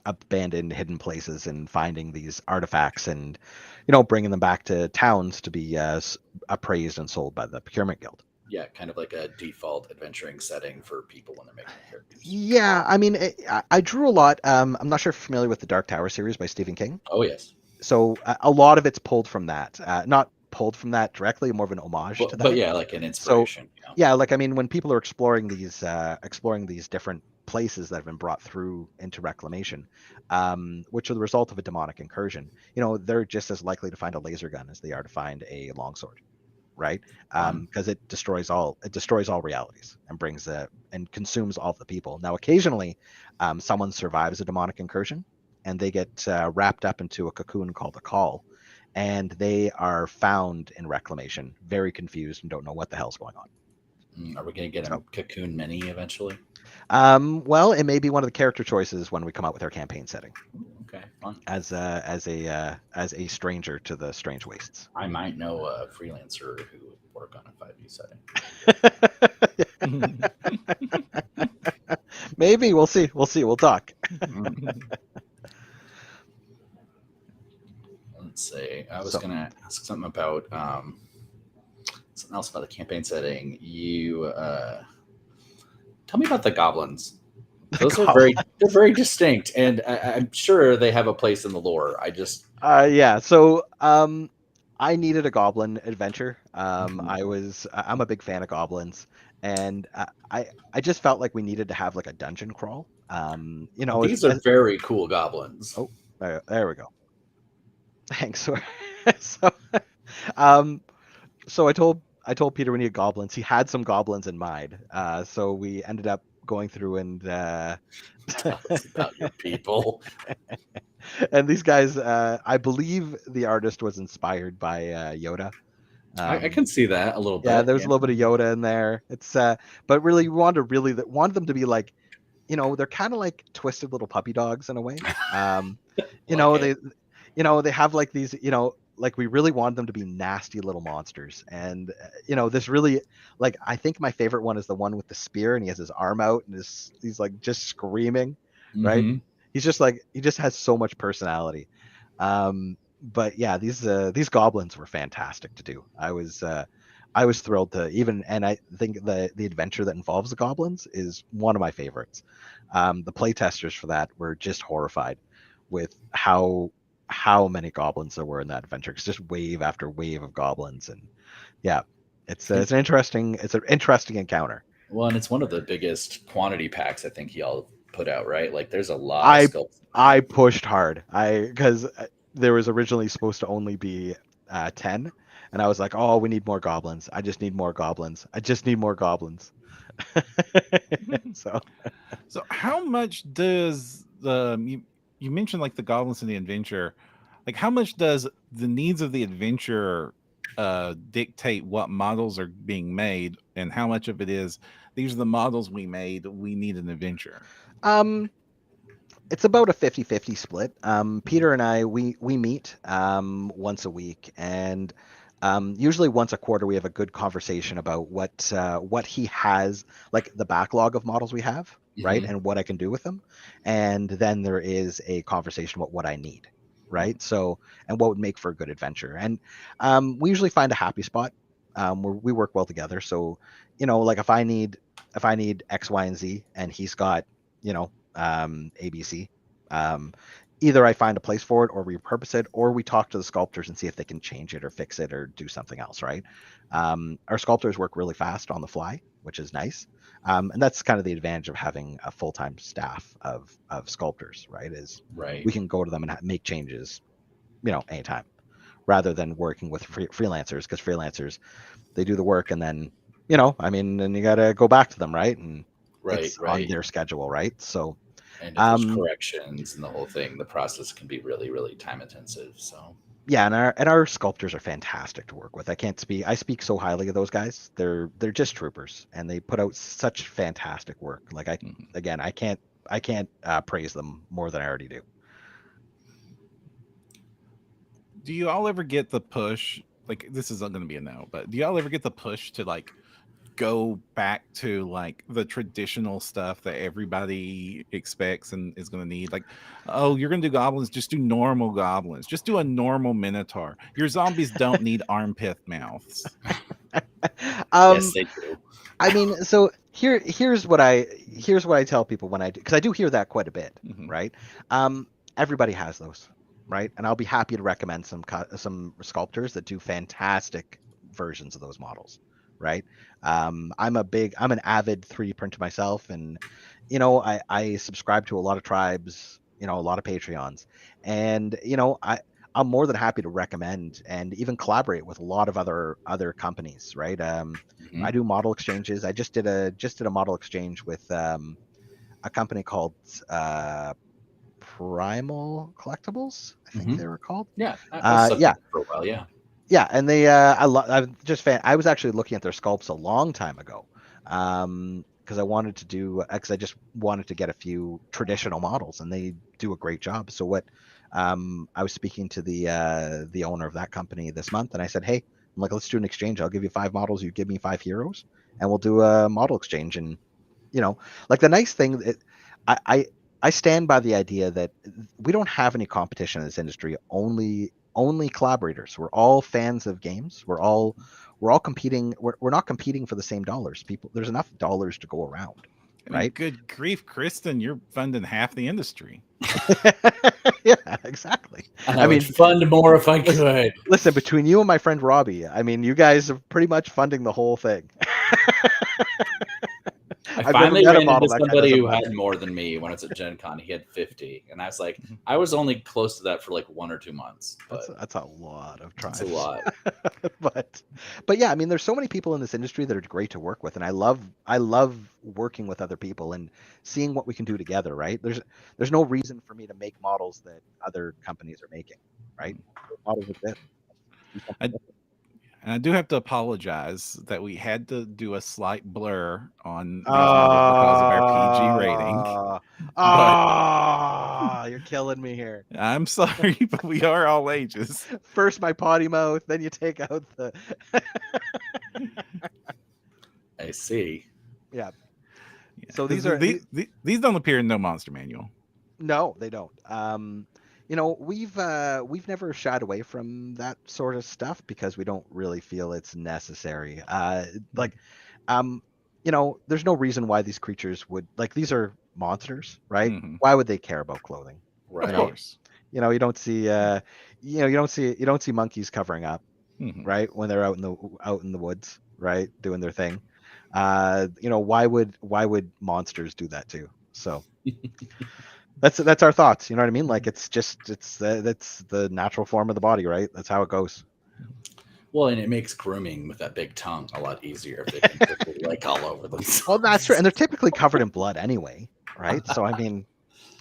abandoned hidden places and finding these artifacts and bringing them back to towns to be appraised and sold by the Procurement Guild. Yeah, kind of like a default adventuring setting for people when they're making characters. Yeah, I mean, I drew a lot. I'm not sure if you're familiar with the Dark Tower series by Stephen King. Oh yes. So a lot of it's pulled from that. Not pulled from that directly, more of an homage to that. But yeah, like an inspiration. Yeah, like I mean, when people are exploring these different places that have been brought through into Reclamation, which are the result of a demonic incursion, they're just as likely to find a laser gun as they are to find a longsword, right? Because it destroys all realities and brings and consumes all of the people. Now, occasionally, someone survives a demonic incursion, and they get wrapped up into a cocoon called a call, and they are found in Reclamation, very confused and don't know what the hell's going on. Are we going to get a Cocoon Mini eventually? Well, it may be one of the character choices when we come out with our campaign setting. Okay, fun. As a stranger to the Strange Wastes. I might know a freelancer who would work on a 5e setting. Maybe we'll see. We'll talk. Let's see. I was going to ask something about something else about the campaign setting. You tell me about the goblins. Those are very distinct, and I'm sure they have a place in the lore. Yeah. So I needed a goblin adventure. I'm a big fan of goblins, and I just felt like we needed to have like a dungeon crawl. These are very cool goblins. Oh, there we go. Thanks. So I told Peter we needed goblins. He had some goblins in mind. So we ended up going through and tell us about your people. And these guys, I believe the artist was inspired by Yoda. I can see that a little bit. Yeah, there's a little bit of Yoda in there. It's but really we wanted them to be like, they're kind of like twisted little puppy dogs in a way. They have like these, like we really wanted them to be nasty little monsters. And this really, like, I think my favorite one is the one with the spear and he has his arm out and he's like just screaming, right? He just has so much personality. But yeah, these goblins were fantastic to do. I was thrilled to and I think the adventure that involves the goblins is one of my favorites. The playtesters for that were just horrified with how many goblins there were in that adventure. It's just wave after wave of goblins, and yeah, it's an interesting encounter. Well, and it's one of the biggest quantity packs I think y'all put out, right? Like there's a lot of sculpts. I pushed hard. Because there was originally supposed to only be 10, and I was like, oh, we need more goblins. I just need more goblins. So how much does you mentioned like the goblins in the adventure, like how much does the needs of the adventure dictate what models are being made, and how much of it is these are the models we made, we need an adventure? It's about a 50-50 split. Peter and I, we meet once a week, and usually once a quarter we have a good conversation about what he has, like the backlog of models we have, right, and what I can do with them. And then there is a conversation about what I need, right? So, and what would make for a good adventure. And we usually find a happy spot where we work well together. So, like if I need X, Y, and Z, and he's got ABC, either I find a place for it or repurpose it, or we talk to the sculptors and see if they can change it or fix it or do something else, right? Our sculptors work really fast on the fly. which is nice. And that's kind of the advantage of having a full-time staff of sculptors, right? Is Right. we can go to them and make changes, anytime, rather than working with freelancers, because freelancers, they do the work and then, then you got to go back to them, right? And it's on their schedule, right? So, and if there's corrections and the whole thing, the process can be really, really time intensive. So yeah, and our sculptors are fantastic to work with. I speak so highly of those guys. They're just troopers, and they put out such fantastic work. Like I can't praise them more than I already do. Do you all ever get the push? Like, this is not going to be a no, but do y'all ever get the push to like go back to like the traditional stuff that everybody expects and is going to need? Like, oh, you're going to do goblins, just do normal goblins, just do a normal minotaur. Your zombies don't need armpit mouths. Yes, they do. I mean, so here's what I tell people when I do, because I do hear that quite a bit, right? Everybody has those, right? And I'll be happy to recommend some sculptors that do fantastic versions of those models, right? I'm an avid 3D printer myself, and I subscribe to a lot of tribes, a lot of Patreons, and I'm more than happy to recommend and even collaborate with a lot of other companies, right? I do model exchanges. I just did a model exchange with a company called Primal Collectibles, I think they were called. Yeah, for a while, yeah. Yeah, and they I'm just fan. I was actually looking at their sculpts a long time ago, because I just wanted to get a few traditional models, and they do a great job. So what, I was speaking to the owner of that company this month, and I said, hey, I'm like, let's do an exchange. I'll give you 5 models, you give me 5 heroes, and we'll do a model exchange. And like the nice thing, I stand by the idea that we don't have any competition in this industry. Only collaborators. We're all fans of games. We're all competing. We're not competing for the same dollars. There's enough dollars to go around, right? Good grief, Kristen, you're funding half the industry. Yeah, exactly. And I mean, fund more if I could. Listen, between you and my friend Robbie, I mean, you guys are pretty much funding the whole thing. I finally ran into somebody who had more than me when I was at Gen Con. He had 50, and I was like, I was only close to that for like 1 or 2 months. But that's a lot of tribes. That's a lot. but yeah, I mean, there's so many people in this industry that are great to work with, and I love working with other people and seeing what we can do together. Right? There's no reason for me to make models that other companies are making. Right? Models like this. And I do have to apologize that we had to do a slight blur on these models because of our PG rating. You're killing me here. I'm sorry, but we are all ages. First my potty mouth, then you take out the... I see. Yeah. So these don't appear in no Monster Manual. No, they don't. We've never shied away from that sort of stuff because we don't really feel it's necessary. There's no reason why these creatures would, like, these are monsters, right? Why would they care about clothing? Right. Of course. You don't see you don't see monkeys covering up, right? When they're out in the woods, right? Doing their thing. Why would monsters do that too? So that's our thoughts. You know what I mean? Like that's the natural form of the body, right? That's how it goes. Well, and it makes grooming with that big tongue a lot easier if they can put the like all over them. Well, that's true, and they're typically covered in blood anyway, right? So I mean,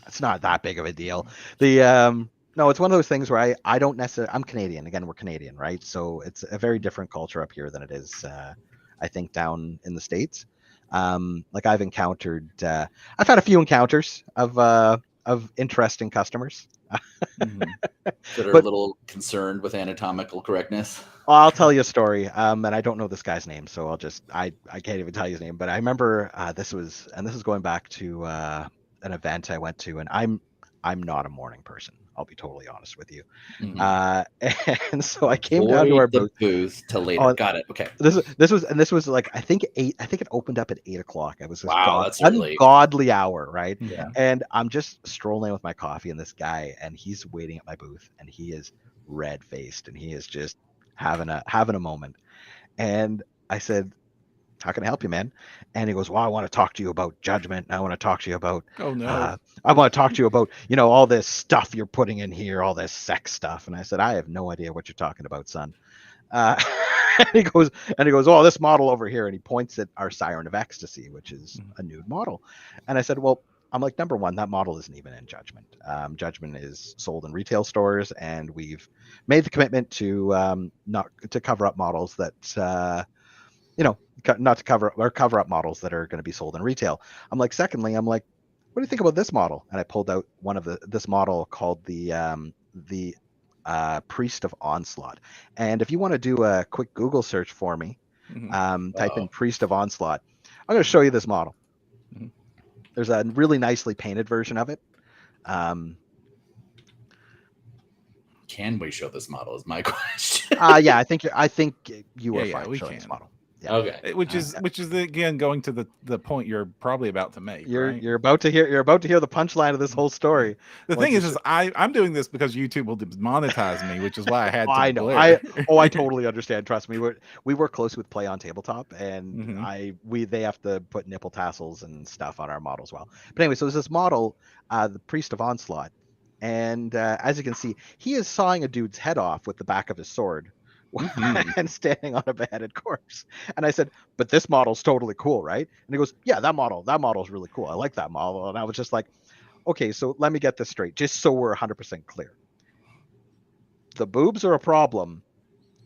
it's not that big of a deal. No, it's one of those things where I don't necessarily. I'm Canadian. Again, we're Canadian, right? So it's a very different culture up here than it is, I think, down in the States. Like I've had a few encounters of interesting customers that are a little concerned with anatomical correctness. I'll tell you a story, and I don't know this guy's name, so I can't even tell you his name. But I remember this was going back to an event I went to, and I'm not a morning person. I'll be totally honest with you. And so I came down to our booth till later. Got it. Okay. This was like I think 8. I think it opened up at 8:00. It was this that's ungodly hour, right? Yeah. And I'm just strolling with my coffee, and this guy, and he's waiting at my booth, and he is red faced, and he is just having a moment. And I said, how can I help you, man? And he goes, well, I want to talk to you about judgment. I want to talk to you about, Oh no. I want to talk to you about, all this stuff you're putting in here, all this sex stuff. And I said, I have no idea what you're talking about, son. Uh, and he goes, oh, this model over here. And he points at our Siren of Ecstasy, which is a nude model. And I said, well, I'm like, number one, that model isn't even in Judgment. Judgment is sold in retail stores, and we've made the commitment to not to cover up models that, not to cover up models that are going to be sold in retail. I'm like, secondly, I'm like, what do you think about this model? And I pulled out one of this model called the Priest of Onslaught. And if you want to do a quick Google search for me, type in Priest of Onslaught. I'm going to show you this model. There's a really nicely painted version of it. Can we show this model? Is my question. Yeah, I think you were fine we showing can. this model. Yeah. Okay. Which is again going to the point you're probably about to make. Right? You're about to hear the punchline of this whole story. The thing is I'm doing this because YouTube will demonetize me, which is why I had to. I know. I totally understand. Trust me. We work close with Play on Tabletop, and they have to put nipple tassels and stuff on our model as well. But anyway, so there's this model, the Priest of Onslaught, and as you can see, he is sawing a dude's head off with the back of his sword. And standing on a beheaded corpse. And I said, but this model's totally cool, right? And he goes, yeah, that model's really cool. I like that model. And I was just like, okay, so let me get this straight, just so we're 100% clear. The boobs are a problem.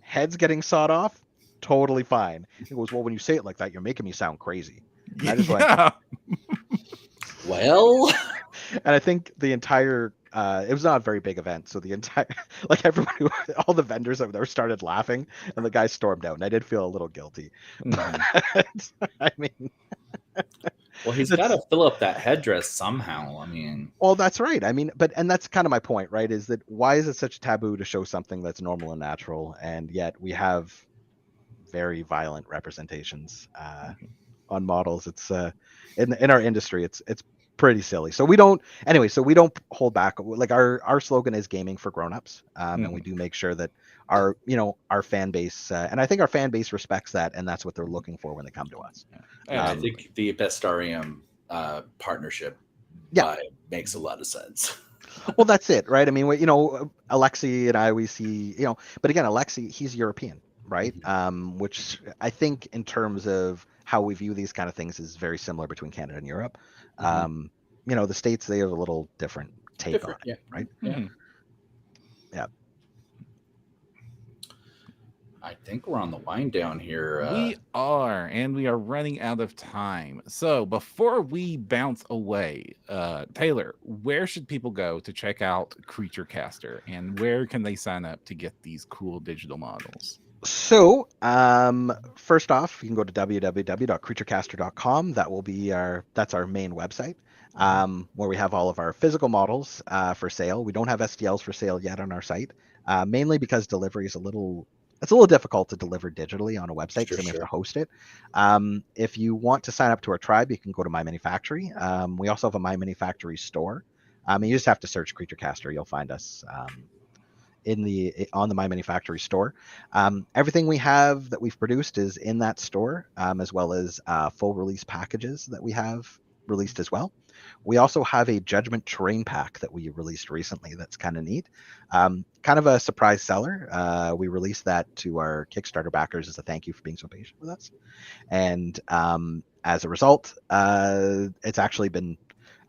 Heads getting sawed off, totally fine. He goes, well, when you say it like that, you're making me sound crazy. And I just went, well, and I think the entire it was not a very big event, so the entire all the vendors over there started laughing, and the guy stormed out, and I did feel a little guilty. But, I mean, well, he's got to fill up that headdress somehow. I mean, well, that's right. I mean, and that's kind of my point, right? Is that why is it such a taboo to show something that's normal and natural, and yet we have very violent representations on models? It's in our industry, it's pretty silly. So we don't hold back. Like our slogan is gaming for grown-ups, and we do make sure that our fan base, and I think our fan base respects that, and that's what they're looking for when they come to us. And I think the Bestarium partnership makes a lot of sense. Well, that's it, right? I mean, Alexi and I, we see, but again, Alexi, he's European, right? Which I think in terms of how we view these kind of things is very similar between Canada and Europe. The States, they have a little different take on it, right? Yeah. I think we're on the wind down here. We are, and we are running out of time. So before we bounce away, Taylor, where should people go to check out Creature Caster, and where can they sign up to get these cool digital models? So, first off, you can go to www.creaturecaster.com. That's our main website, where we have all of our physical models for sale. We don't have STLs for sale yet on our site, mainly because delivery is a little difficult to deliver digitally on a website, because we have to host it. If you want to sign up to our tribe, you can go to My Manufactory. We also have a My Manufactory store. You just have to search Creature Caster. You'll find us on the My Manufactory store. Everything we have that we've produced is in that store, as well as full release packages that we have released as well. We also have a Judgment terrain pack that we released recently that's kind of neat. Kind of a surprise seller. We released that to our Kickstarter backers as a thank you for being so patient with us. And as a result, it's actually been,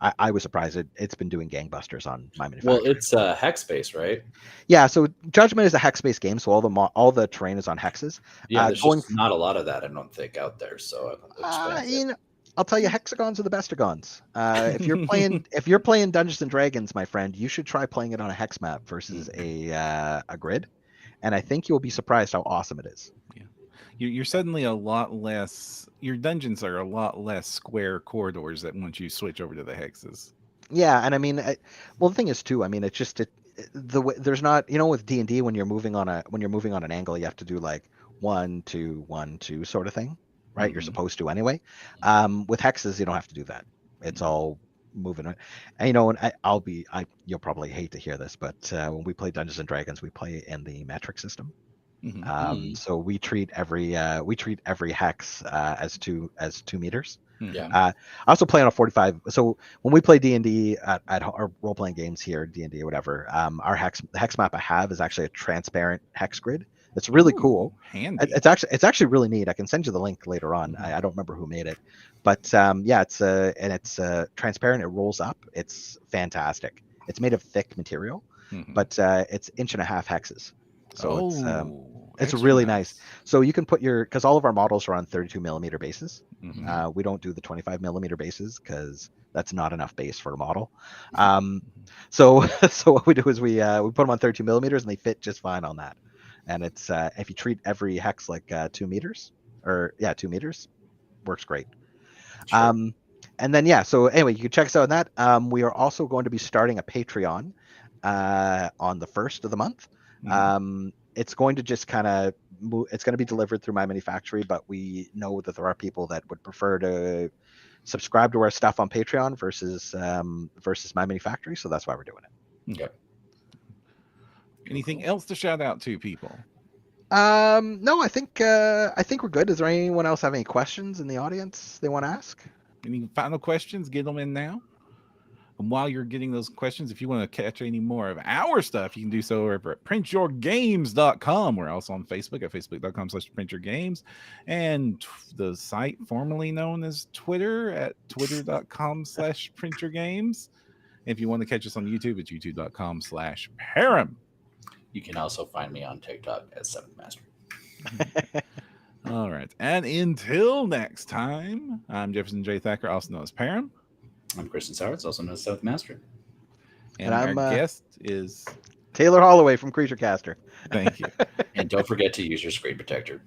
I was surprised. It's been doing gangbusters on My Manufactory. Well, it's hex-based, right? Yeah, so Judgment is a hex-based game, so all the terrain is on hexes. Yeah, there's just not a lot of that, I don't think, out there. So I'll tell you, hexagons are the bestagons. If you're playing Dungeons and Dragons, my friend, you should try playing it on a hex map versus a grid, and I think you'll be surprised how awesome it is. Yeah, you're suddenly a lot less. Your dungeons are a lot less square corridors that once you switch over to the hexes. Yeah, and I mean, the thing is too. I mean, it's just the way there's not, with D&D when you're moving on an angle, you have to do like 1 2 1 2 sort of thing. Right, you're supposed to anyway. With hexes, you don't have to do that. It's all moving. And you'll probably hate to hear this, but when we play Dungeons and Dragons, we play in the metric system. Mhm. So we treat every hex as 2 meters. Yeah. I also play on a 45. So when we play D&D at our role playing games here, D&D or whatever, our the hex map I have is actually a transparent hex grid. It's really cool. Ooh, handy. It's actually really neat. I can send you the link later on. Mhm. I don't remember who made it, but yeah, it's transparent. It rolls up. It's fantastic. It's made of thick material, Mhm. but it's 1.5 hexes. So it's extra really nice. So you can put because all of our models are on 32 millimeter bases. Mhm. We don't do the 25 millimeter bases because that's not enough base for a model. So what we do is we put them on 32 millimeters and they fit just fine on that. And it's if you treat every hex like 2 meters, 2 meters, works great. Sure. And then so anyway, you can check us out on that. We are also going to be starting a Patreon on the 1st of the month. It's going to just kind of it's going to be delivered through My Mini Factory, but we know that there are people that would prefer to subscribe to our stuff on Patreon versus My Mini Factory, so that's why we're doing it. Yep. Anything else to shout out to, people? No, I think we're good. Does there anyone else have any questions in the audience they want to ask? Any final questions? Get them in now. And while you're getting those questions, if you want to catch any more of our stuff, you can do so over at printyourgames.com. We're also on Facebook at facebook.com/printyourgames, and the site formerly known as Twitter at twitter.com/printyourgames. If you want to catch us on YouTube, it's youtube.com/Param. You can also find me on TikTok as Seventh Master. All right. And until next time, I'm Jefferson J. Thacker, also known as Param. I'm Kristen Sowards, also known as Seventh Master. And I'm our guest is Taylor Holloway from Creature Caster. Thank you. And don't forget to use your screen protector.